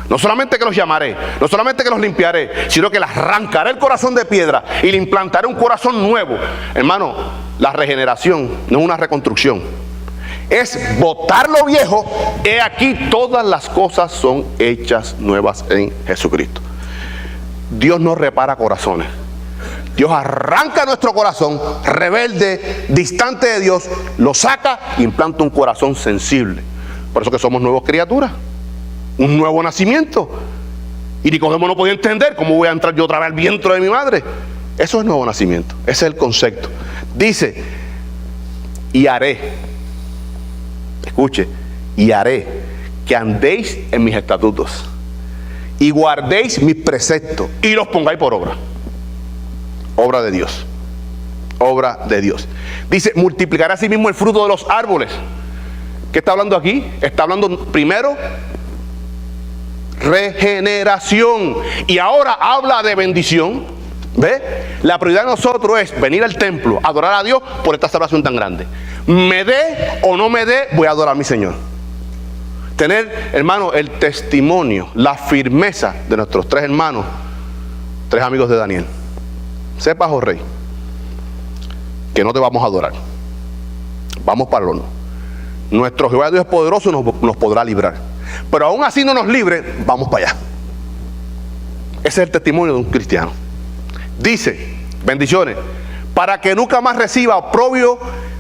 No solamente que los llamaré, no solamente que los limpiaré, sino que les arrancaré el corazón de piedra y le implantaré un corazón nuevo. Hermano, la regeneración no es una reconstrucción, es botar lo viejo. He aquí todas las cosas son hechas nuevas en Jesucristo. Dios no repara corazones. Dios arranca nuestro corazón rebelde, distante de Dios, lo saca e implanta un corazón sensible. Por eso que somos nuevas criaturas, un nuevo nacimiento. Y Nicodemo no podía entender cómo voy a entrar yo otra vez al vientre de mi madre. Eso es nuevo nacimiento, ese es el concepto. Dice, y haré, escuche, y haré que andéis en mis estatutos y guardéis mis preceptos y los pongáis por obra. Obra de Dios, obra de Dios. Dice, multiplicará así mismo el fruto de los árboles. ¿Qué está hablando aquí? Está hablando primero regeneración, y ahora habla de bendición. ¿Ve? La prioridad de nosotros es venir al templo, adorar a Dios por esta salvación tan grande. Me dé o no me dé, voy a adorar a mi Señor. Tener, hermano, el testimonio, la firmeza de nuestros tres hermanos, tres amigos de Daniel. Sepas, oh rey, que no te vamos a adorar, vamos para el horno. Nuestro Jehová Dios poderoso nos podrá librar, pero aún así no nos libre, vamos para allá. Ese es el testimonio de un cristiano. Dice, bendiciones, para que nunca más reciba oprobio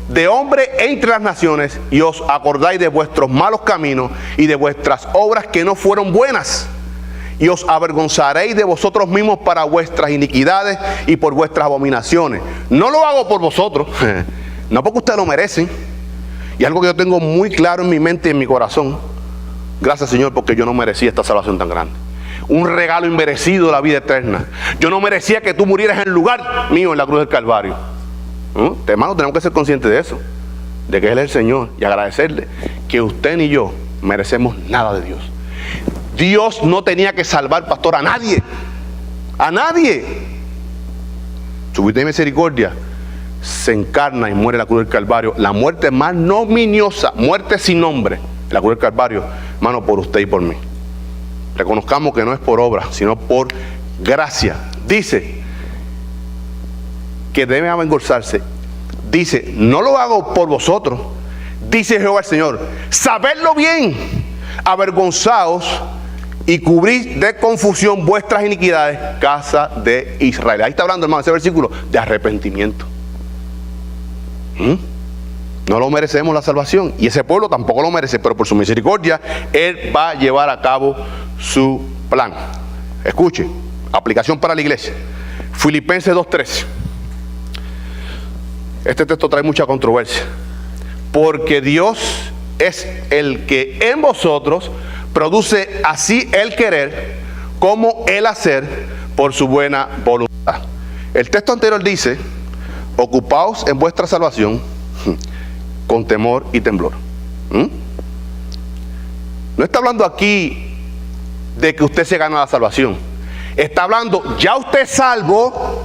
de hombre entre las naciones, y os acordáis de vuestros malos caminos y de vuestras obras que no fueron buenas, y os avergonzaréis de vosotros mismos para vuestras iniquidades y por vuestras abominaciones. No lo hago por vosotros, no porque ustedes lo merecen, y algo que yo tengo muy claro en mi mente y en mi corazón. Gracias, Señor, porque yo no merecía esta salvación tan grande. Un regalo inmerecido de la vida eterna. Yo no merecía que tú murieras en lugar mío en la cruz del Calvario. Hermano, tenemos que ser conscientes de eso, de que Él es el Señor, y agradecerle que usted ni yo merecemos nada de Dios. Dios no tenía que salvar, pastor, a nadie. A nadie. Su bondad y misericordia se encarna y muere en la cruz del Calvario. La muerte más ignominiosa, muerte sin nombre, en la cruz del Calvario, hermano, por usted y por mí. Reconozcamos que no es por obra, sino por gracia. Dice que debe avergonzarse. Dice, no lo hago por vosotros, dice Jehová el Señor, sabedlo bien, avergonzaos y cubrid de confusión vuestras iniquidades, casa de Israel. Ahí está hablando, hermano, ese versículo de arrepentimiento. No lo merecemos la salvación, y ese pueblo tampoco lo merece, pero por su misericordia Él va a llevar a cabo su plan. Escuche, aplicación para la iglesia. Filipenses 2:13. Este texto trae mucha controversia, porque Dios es el que en vosotros produce así el querer como el hacer por su buena voluntad. El texto anterior dice, ocupaos en vuestra salvación con temor y temblor. No está hablando aquí de que usted se gana la salvación. Está hablando, ya usted es salvo,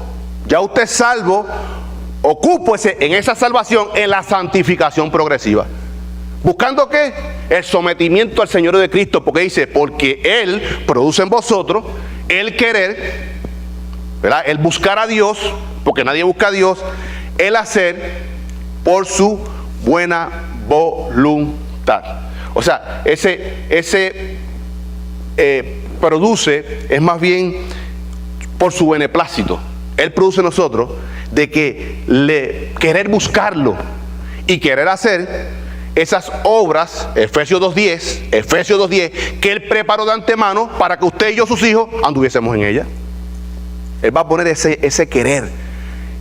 Ocúpese en esa salvación, en la santificación progresiva. ¿Buscando qué? El sometimiento al Señor de Cristo, porque dice, porque Él produce en vosotros el querer, ¿verdad? El buscar a Dios, porque nadie busca a Dios, el hacer por su buena voluntad. O sea, produce, es más bien por su beneplácito. Él produce en nosotros de que querer buscarlo y querer hacer esas obras, Efesios 2.10, que Él preparó de antemano para que usted y yo, sus hijos, anduviésemos en ella. Él va a poner ese querer.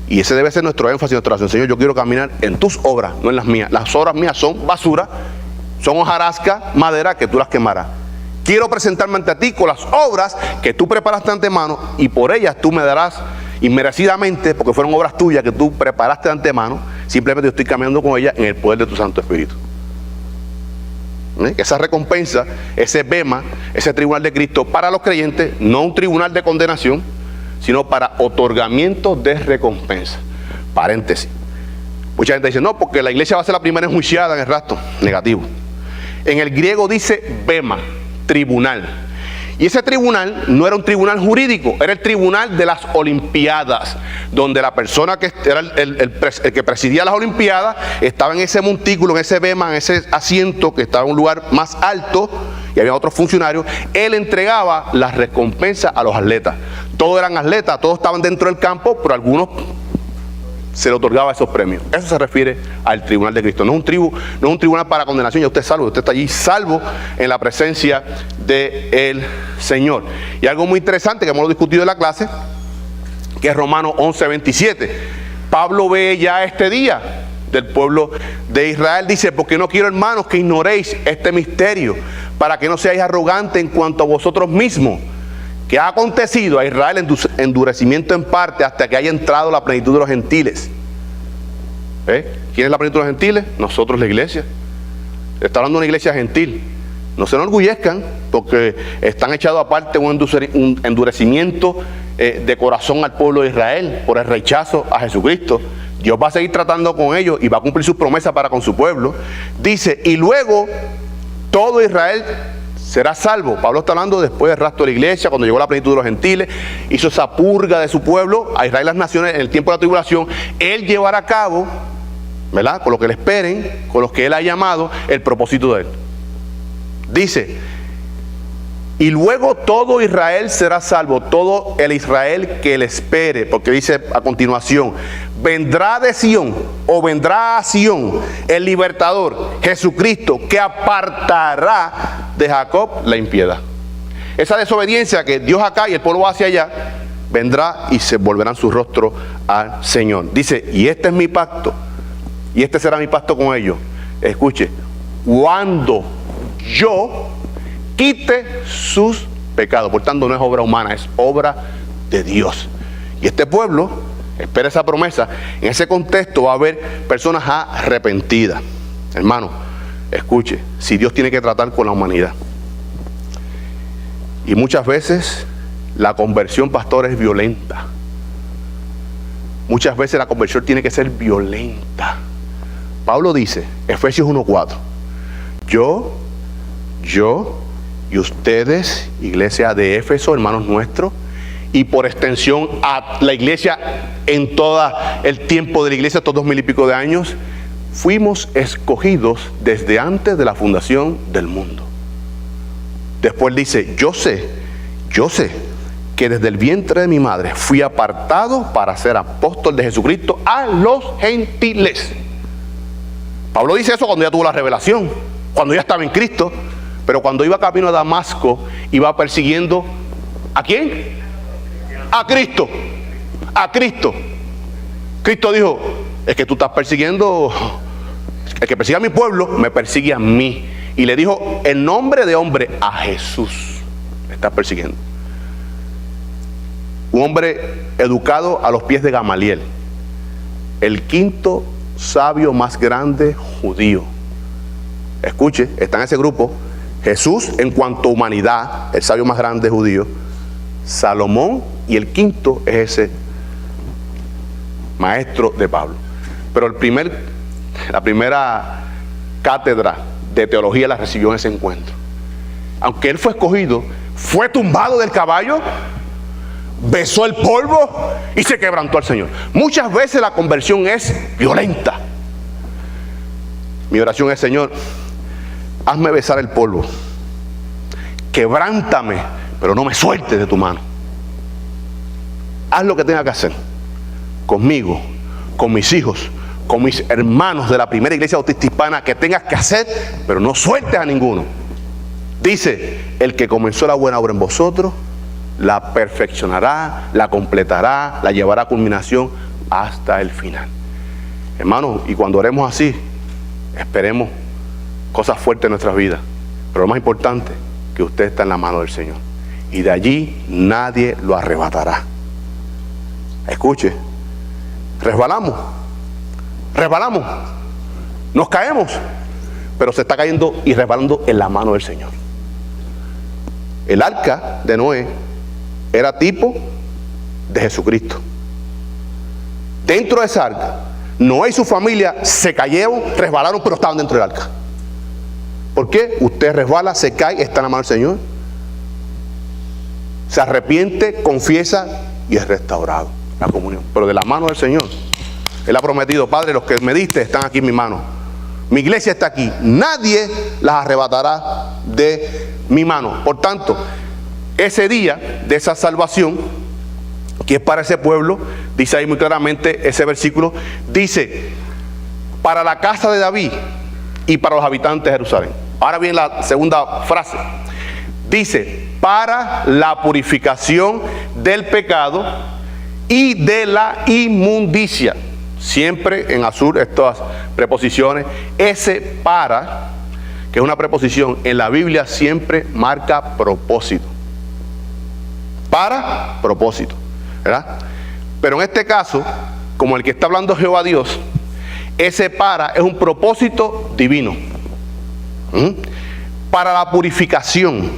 Y ese debe ser nuestro énfasis, nuestra oración. Señor, yo quiero caminar en tus obras, no en las mías. Las obras mías son basura, son hojarasca, madera, que tú las quemarás. Quiero presentarme ante ti con las obras que tú preparaste de antemano, y por ellas tú me darás inmerecidamente, porque fueron obras tuyas que tú preparaste de antemano. Simplemente yo estoy caminando con ellas en el poder de tu Santo Espíritu. Esa recompensa, ese bema, ese tribunal de Cristo para los creyentes, no un tribunal de condenación, sino para otorgamiento de recompensa. Paréntesis. Mucha gente dice, no, porque la iglesia va a ser la primera enjuiciada en el rapto. Negativo. En el griego dice bema, tribunal. Y ese tribunal no era un tribunal jurídico, era el tribunal de las Olimpiadas, donde la persona que era el que presidía las Olimpiadas estaba en ese montículo, en ese bema, en ese asiento que estaba en un lugar más alto, y había otros funcionarios. Él entregaba las recompensas a los atletas. Todos eran atletas, todos estaban dentro del campo, pero algunos se le otorgaba esos premios. Eso se refiere al tribunal de Cristo. No es un tribunal para condenación. Ya usted es salvo, usted está allí salvo en la presencia del Señor. Y algo muy interesante que hemos discutido en la clase, que es Romanos 11:27. Pablo ve ya este día del pueblo de Israel. Dice, porque no quiero, hermanos, que ignoréis este misterio, para que no seáis arrogantes en cuanto a vosotros mismos, que ha acontecido a Israel endurecimiento en parte hasta que haya entrado la plenitud de los gentiles. ¿Quién es la plenitud de los gentiles? Nosotros, la iglesia. Está hablando de una iglesia gentil. No se enorgullezcan porque están echados aparte un endurecimiento de corazón al pueblo de Israel por el rechazo a Jesucristo. Dios va a seguir tratando con ellos y va a cumplir sus promesas para con su pueblo. Dice, y luego todo Israel será salvo. Pablo está hablando después del rapto de la iglesia, cuando llegó la plenitud de los gentiles, hizo esa purga de su pueblo, a Israel y las naciones en el tiempo de la tribulación. Él llevará a cabo, ¿verdad?, con lo que le esperen, con los que Él ha llamado, el propósito de Él. Dice, y luego todo Israel será salvo, todo el Israel que le espere, porque dice a continuación, vendrá de Sión, o vendrá a Sión, el libertador, Jesucristo, que apartará de Jacob la impiedad. Esa desobediencia que Dios acá y el pueblo hacia allá, vendrá y se volverán su rostro al Señor. Dice, y este es mi pacto, y este será mi pacto con ellos. Escuche, cuando yo quite sus pecados. Por tanto, no es obra humana, es obra de Dios. Y este pueblo espera esa promesa. En ese contexto va a haber personas arrepentidas. Hermano, escuche, si Dios tiene que tratar con la humanidad, y muchas veces la conversión, pastor, es violenta. Muchas veces la conversión tiene que ser violenta. Pablo dice, Efesios 1:4, yo y ustedes, iglesia de Éfeso, hermanos nuestros, y por extensión a la iglesia en todo el tiempo de la iglesia, estos 2000 y pico de años, fuimos escogidos desde antes de la fundación del mundo. Después dice, yo sé que desde el vientre de mi madre fui apartado para ser apóstol de Jesucristo a los gentiles. Pablo dice eso cuando ya tuvo la revelación, cuando ya estaba en Cristo. Pero cuando iba camino a Damasco, iba persiguiendo ¿a quién? A Cristo. A Cristo. Cristo dijo, es que tú estás persiguiendo, el que persigue a mi pueblo, me persigue a mí. Y le dijo, en nombre de hombre, a Jesús me estás persiguiendo. Un hombre educado a los pies de Gamaliel, el quinto sabio más grande judío. Escuche, está en ese grupo. Jesús en cuanto a humanidad, el sabio más grande judío, Salomón, y el quinto es ese maestro de Pablo. Pero la primera cátedra de teología la recibió en ese encuentro. Aunque él fue escogido, fue tumbado del caballo, besó el polvo y se quebrantó al Señor. Muchas veces la conversión es violenta. Mi oración es: Señor, hazme besar el polvo, quebrántame, pero no me sueltes de tu mano. Haz lo que tenga que hacer conmigo, con mis hijos, con mis hermanos de la primera iglesia bautista hispana, que tengas que hacer, pero no sueltes a ninguno. Dice: el que comenzó la buena obra en vosotros, la perfeccionará, la completará, la llevará a culminación hasta el final. Hermanos, y cuando oremos así, esperemos cosas fuertes en nuestras vidas. Pero lo más importante, que usted está en la mano del Señor. Y de allí nadie lo arrebatará. Escuche, resbalamos, nos caemos, pero se está cayendo y resbalando en la mano del Señor. El arca de Noé era tipo de Jesucristo. Dentro de esa arca, Noé y su familia se cayeron, resbalaron, pero estaban dentro del arca. ¿Por qué? Usted resbala, se cae, está en la mano del Señor, se arrepiente, confiesa y es restaurado. La comunión, pero de la mano del Señor. Él ha prometido: Padre, los que me diste están aquí en mi mano, mi iglesia está aquí, nadie las arrebatará de mi mano. Por tanto, ese día de esa salvación, que es para ese pueblo, dice ahí muy claramente ese versículo, dice: para la casa de David y para los habitantes de Jerusalén. Ahora viene la segunda frase, dice: para la purificación del pecado y de la inmundicia. Siempre en azul estas preposiciones. Ese para, que es una preposición, en la Biblia siempre marca propósito. Para, propósito, ¿verdad? Pero en este caso, como el que está hablando Jehová Dios, ese para es un propósito divino. Para la purificación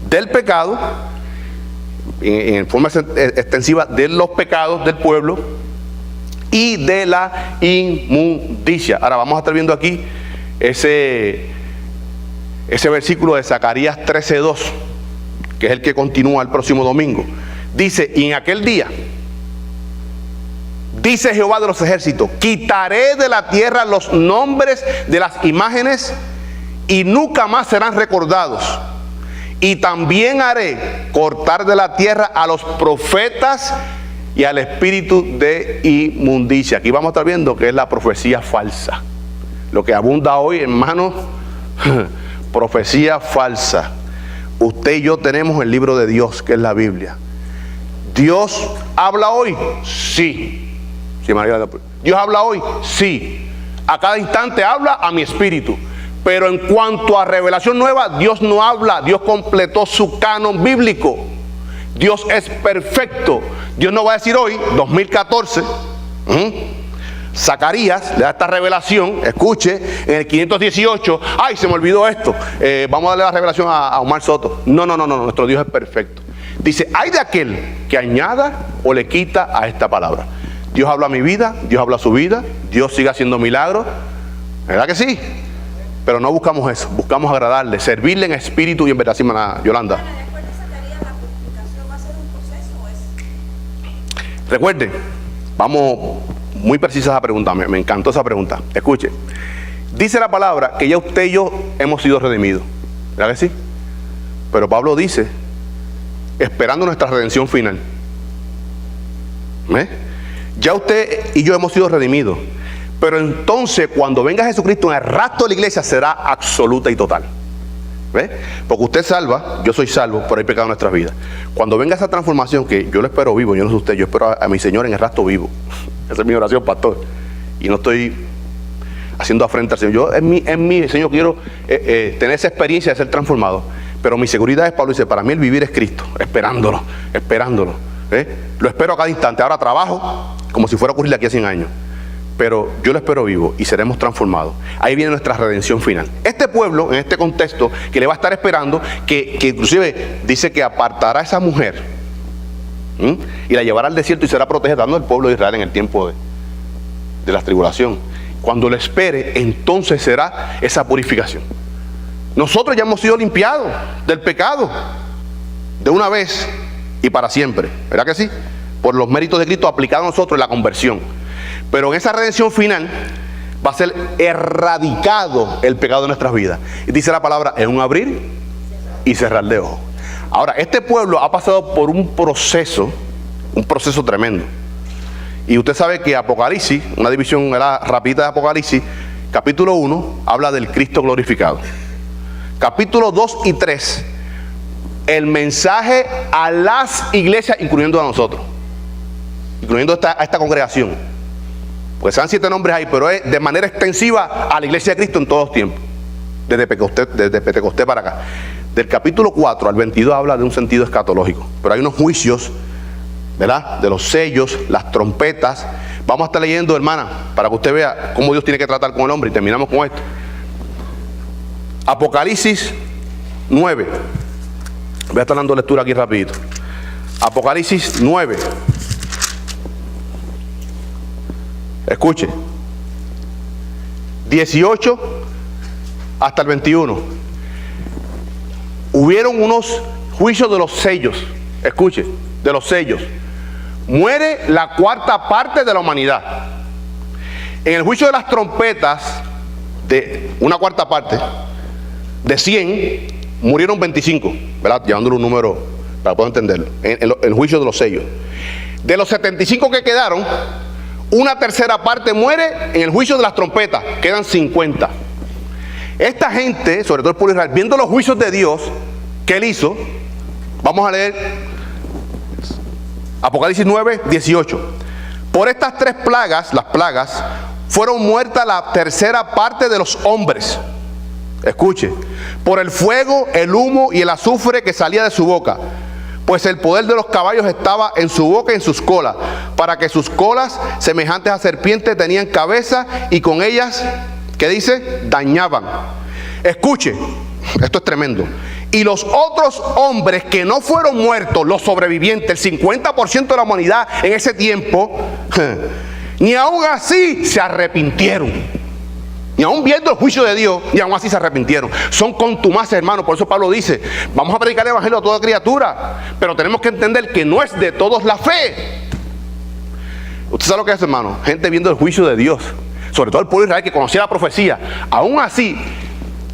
del pecado, en forma extensiva, de los pecados del pueblo y de la inmundicia. Ahora vamos a estar viendo aquí ese versículo de Zacarías 13:2, que es el que continúa el próximo domingo. Dice: y en aquel día, dice Jehová de los ejércitos, quitaré de la tierra los nombres de las imágenes y nunca más serán recordados. Y también haré cortar de la tierra a los profetas y al espíritu de inmundicia. Aquí vamos a estar viendo que es la profecía falsa. Lo que abunda hoy, hermanos, profecía falsa. Usted y yo tenemos el libro de Dios, que es la Biblia. ¿Dios habla hoy? Sí. ¿Dios habla hoy? Sí. A cada instante habla a mi espíritu. Pero en cuanto a revelación nueva, Dios no habla. Dios completó su canon bíblico. Dios es perfecto. Dios no va a decir hoy, 2014, Zacarías le da esta revelación, escuche, en el 518, ay, se me olvidó esto, vamos a darle la revelación a Omar Soto. No, nuestro Dios es perfecto. Dice: hay de aquel que añada o le quita a esta palabra. Dios habla a mi vida, Dios habla a su vida, Dios sigue haciendo milagros, ¿verdad que sí? Pero no buscamos eso, buscamos agradarle, servirle en espíritu y en verdad. Sí, hermana Yolanda. Después de Zacarías, ¿la purificación va a ser un proceso o es? Recuerden, vamos muy precisa esa pregunta, me encantó esa pregunta. Escuche, dice la palabra que ya usted y yo hemos sido redimidos, ¿verdad que sí? Pero Pablo dice, esperando nuestra redención final. Ya usted y yo hemos sido redimidos. Pero entonces cuando venga Jesucristo en el rapto de la iglesia será absoluta y total. ¿Ve? Porque usted salva, yo soy salvo, pero hay pecado en nuestras vidas. Cuando venga esa transformación, que yo lo espero vivo, yo no sé usted, yo espero a mi Señor en el rapto vivo. Esa es mi oración, pastor. Y no estoy haciendo afrenta al Señor. Yo en mí, Señor, quiero tener esa experiencia de ser transformado. Pero mi seguridad es, Pablo dice, para mí el vivir es Cristo, esperándolo. Lo espero a cada instante. Ahora trabajo como si fuera a ocurrir de aquí a 100 años. Pero yo lo espero vivo y seremos transformados. Ahí viene nuestra redención final. Este pueblo, en este contexto, que le va a estar esperando, que inclusive dice que apartará a esa mujer y y la llevará al desierto y será protegida, dando al pueblo de Israel en el tiempo de la tribulación. Cuando lo espere, entonces será esa purificación. Nosotros ya hemos sido limpiados del pecado de una vez y para siempre, ¿verdad que sí? Por los méritos de Cristo aplicados a nosotros en la conversión. Pero en esa redención final va a ser erradicado el pecado de nuestras vidas. Y dice la palabra, en un abrir y cerrar de ojos. Ahora, este pueblo ha pasado por un proceso tremendo. Y usted sabe que Apocalipsis, una división rapidita de Apocalipsis, capítulo 1 habla del Cristo glorificado. Capítulo 2 y 3, el mensaje a las iglesias, incluyendo a nosotros, incluyendo a esta congregación. Pues sean 7 nombres ahí, pero es de manera extensiva a la iglesia de Cristo en todos los tiempos, desde Pentecostés para acá. Del capítulo 4 al 22 habla de un sentido escatológico, pero hay unos juicios, ¿verdad? De los sellos, las trompetas. Vamos a estar leyendo, hermana, para que usted vea cómo Dios tiene que tratar con el hombre, y terminamos con esto. Apocalipsis 9. Voy a estar dando lectura aquí rapidito. Apocalipsis 9. Escuche. 18 hasta el 21. Hubieron unos juicios de los sellos. Escuche, de los sellos. Muere la cuarta parte de la humanidad. En el juicio de las trompetas, de una cuarta parte, de 100, murieron 25, ¿verdad? Llevándole un número para poder entenderlo. En el juicio de los sellos. De los 75 que quedaron, una tercera parte muere en el juicio de las trompetas. Quedan 50. Esta gente, sobre todo el pueblo de Israel, viendo los juicios de Dios que Él hizo, vamos a leer Apocalipsis 9, 18. Por estas 3 plagas, las plagas, fueron muertas la tercera parte de los hombres. Escuche, por el fuego, el humo y el azufre que salía de su boca, pues el poder de los caballos estaba en su boca y en sus colas, para que sus colas, semejantes a serpientes, tenían cabeza y con ellas, ¿qué dice? Dañaban. Escuche, esto es tremendo. Y los otros hombres que no fueron muertos, los sobrevivientes, el 50% de la humanidad en ese tiempo, ni aún así se arrepintieron. Ni aún viendo el juicio de Dios, ni aún así se arrepintieron. Son contumaces, hermanos. Por eso Pablo dice, vamos a predicar el evangelio a toda criatura, pero tenemos que entender que no es de todos la fe. Usted sabe lo que es, hermano. Gente viendo el juicio de Dios, sobre todo el pueblo de Israel que conocía la profecía. Aún así,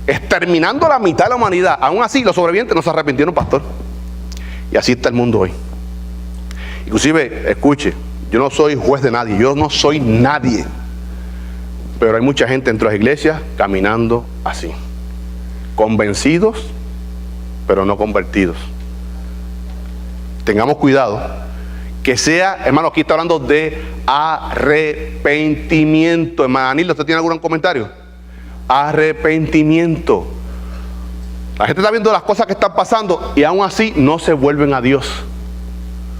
exterminando la mitad de la humanidad, aún así los sobrevivientes no se arrepintieron, pastor. Y así está el mundo hoy. Inclusive, escuche, yo no soy juez de nadie, yo no soy nadie. Pero hay mucha gente dentro de las iglesias caminando así, convencidos, pero no convertidos. Tengamos cuidado, que sea, hermano, aquí está hablando de arrepentimiento. Hermano Anil, ¿usted tiene algún comentario? Arrepentimiento. La gente está viendo las cosas que están pasando y aún así no se vuelven a Dios.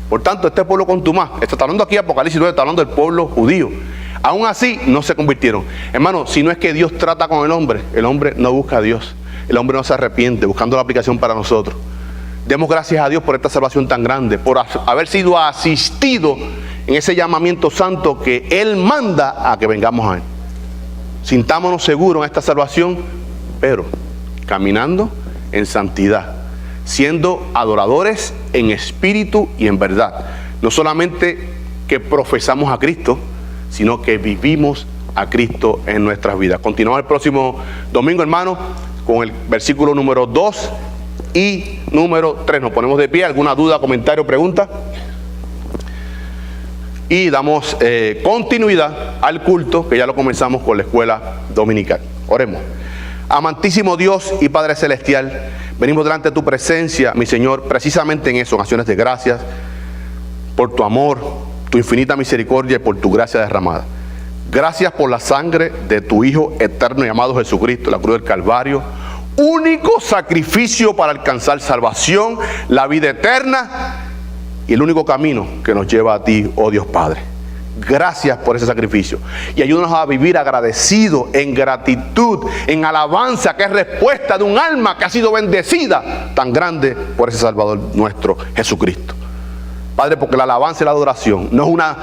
Por tanto, este pueblo contumaz, esto está hablando aquí Apocalipsis 9, está hablando del pueblo judío. Aún así no se convirtieron. Hermano, si no es que Dios trata con el hombre no busca a Dios. El hombre no se arrepiente, buscando la aplicación para nosotros. Demos gracias a Dios por esta salvación tan grande, por haber sido asistido en ese llamamiento santo que Él manda a que vengamos a Él. Sintámonos seguros en esta salvación, pero caminando en santidad, siendo adoradores en espíritu y en verdad. No solamente que profesamos a Cristo, sino que vivimos a Cristo en nuestras vidas. Continuamos el próximo domingo, hermano, con el versículo número 2 y número 3. Nos ponemos de pie. ¿Alguna duda, comentario, pregunta? Y damos continuidad al culto, que ya lo comenzamos con la escuela dominical. Oremos. Amantísimo Dios y Padre Celestial, venimos delante de tu presencia, mi Señor, precisamente en eso, en acciones de gracias, por tu amor, tu infinita misericordia y por tu gracia derramada. Gracias por la sangre de tu Hijo eterno y amado Jesucristo, la cruz del Calvario, único sacrificio para alcanzar salvación, la vida eterna y el único camino que nos lleva a ti, oh Dios Padre. Gracias por ese sacrificio y ayúdanos a vivir agradecidos, en gratitud, en alabanza, que es respuesta de un alma que ha sido bendecida tan grande por ese Salvador nuestro, Jesucristo. Padre, porque la alabanza y la adoración no es una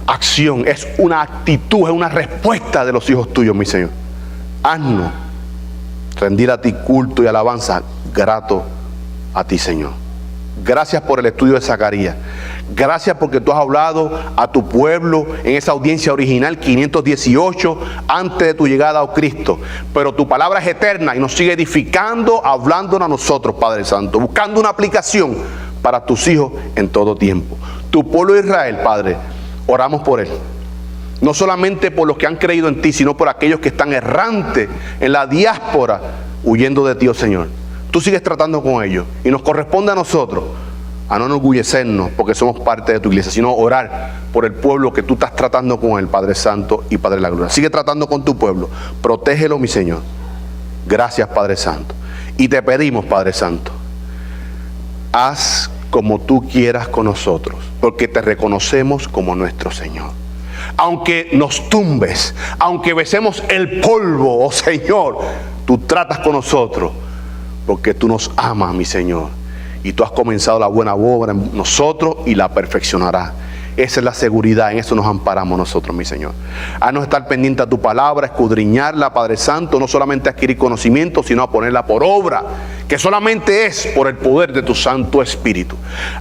acción, es una actitud, es una respuesta de los hijos tuyos, mi Señor. Haznos rendir a ti culto y alabanza grato a ti, Señor. Gracias por el estudio de Zacarías. Gracias porque tú has hablado a tu pueblo en esa audiencia original 518 antes de tu llegada, oh Cristo. Pero tu palabra es eterna y nos sigue edificando, hablándonos a nosotros, Padre Santo, buscando una aplicación para tus hijos en todo tiempo. Tu pueblo de Israel, Padre, oramos por él. No solamente por los que han creído en ti, sino por aquellos que están errantes en la diáspora, huyendo de ti, oh Señor. Tú sigues tratando con ellos y nos corresponde a nosotros a no enorgullecernos porque somos parte de tu iglesia, sino orar por el pueblo que tú estás tratando con él, Padre Santo y Padre de la Gloria. Sigue tratando con tu pueblo, protégelo, mi Señor. Gracias, Padre Santo. Y te pedimos, Padre Santo, haz como tú quieras con nosotros, porque te reconocemos como nuestro Señor. Aunque nos tumbes, aunque besemos el polvo, oh Señor, tú tratas con nosotros, porque tú nos amas, mi Señor, y tú has comenzado la buena obra en nosotros y la perfeccionarás. Esa es la seguridad, en eso nos amparamos nosotros, mi Señor. Haznos estar pendiente a tu palabra, escudriñarla, Padre Santo, no solamente a adquirir conocimiento, sino a ponerla por obra, que solamente es por el poder de tu Santo Espíritu.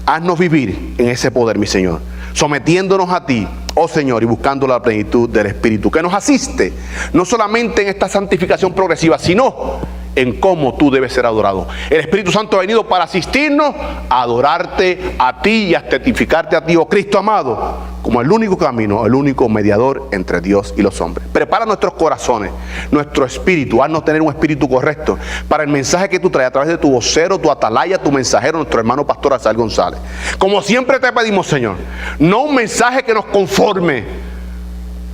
Haznos vivir en ese poder, mi Señor, sometiéndonos a ti, oh Señor, y buscando la plenitud del Espíritu, que nos asiste, no solamente en esta santificación progresiva, sino en cómo tú debes ser adorado. El Espíritu Santo ha venido para asistirnos a adorarte a ti y a testificarte a ti, oh Cristo amado, como el único camino, el único mediador entre Dios y los hombres. Prepara nuestros corazones, nuestro espíritu, haznos tener un espíritu correcto para el mensaje que tú traes a través de tu vocero, tu atalaya, tu mensajero, nuestro hermano pastor Azael González. Como siempre te pedimos, Señor, no un mensaje que nos conforme,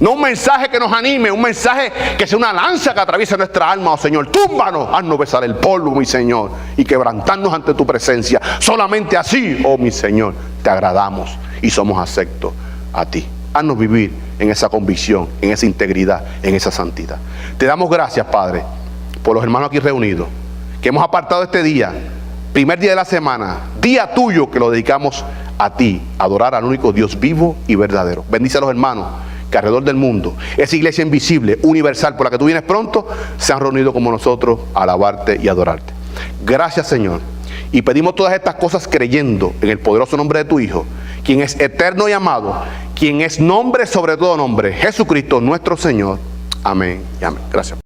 no un mensaje que nos anime, un mensaje que sea una lanza que atraviese nuestra alma, oh Señor. Túmbanos, haznos besar el polvo, mi Señor, y quebrantarnos ante tu presencia. Solamente así, oh mi Señor, te agradamos y somos aceptos a ti. Haznos vivir en esa convicción, en esa integridad, en esa santidad. Te damos gracias, Padre, por los hermanos aquí reunidos, que hemos apartado este día, primer día de la semana, día tuyo, que lo dedicamos a ti, a adorar al único Dios vivo y verdadero. Bendice a los hermanos que alrededor del mundo, esa iglesia invisible, universal, por la que tú vienes pronto, se han reunido como nosotros a alabarte y adorarte. Gracias, Señor. Y pedimos todas estas cosas creyendo en el poderoso nombre de tu Hijo, quien es eterno y amado, quien es nombre sobre todo nombre, Jesucristo nuestro Señor. Amén y amén. Gracias.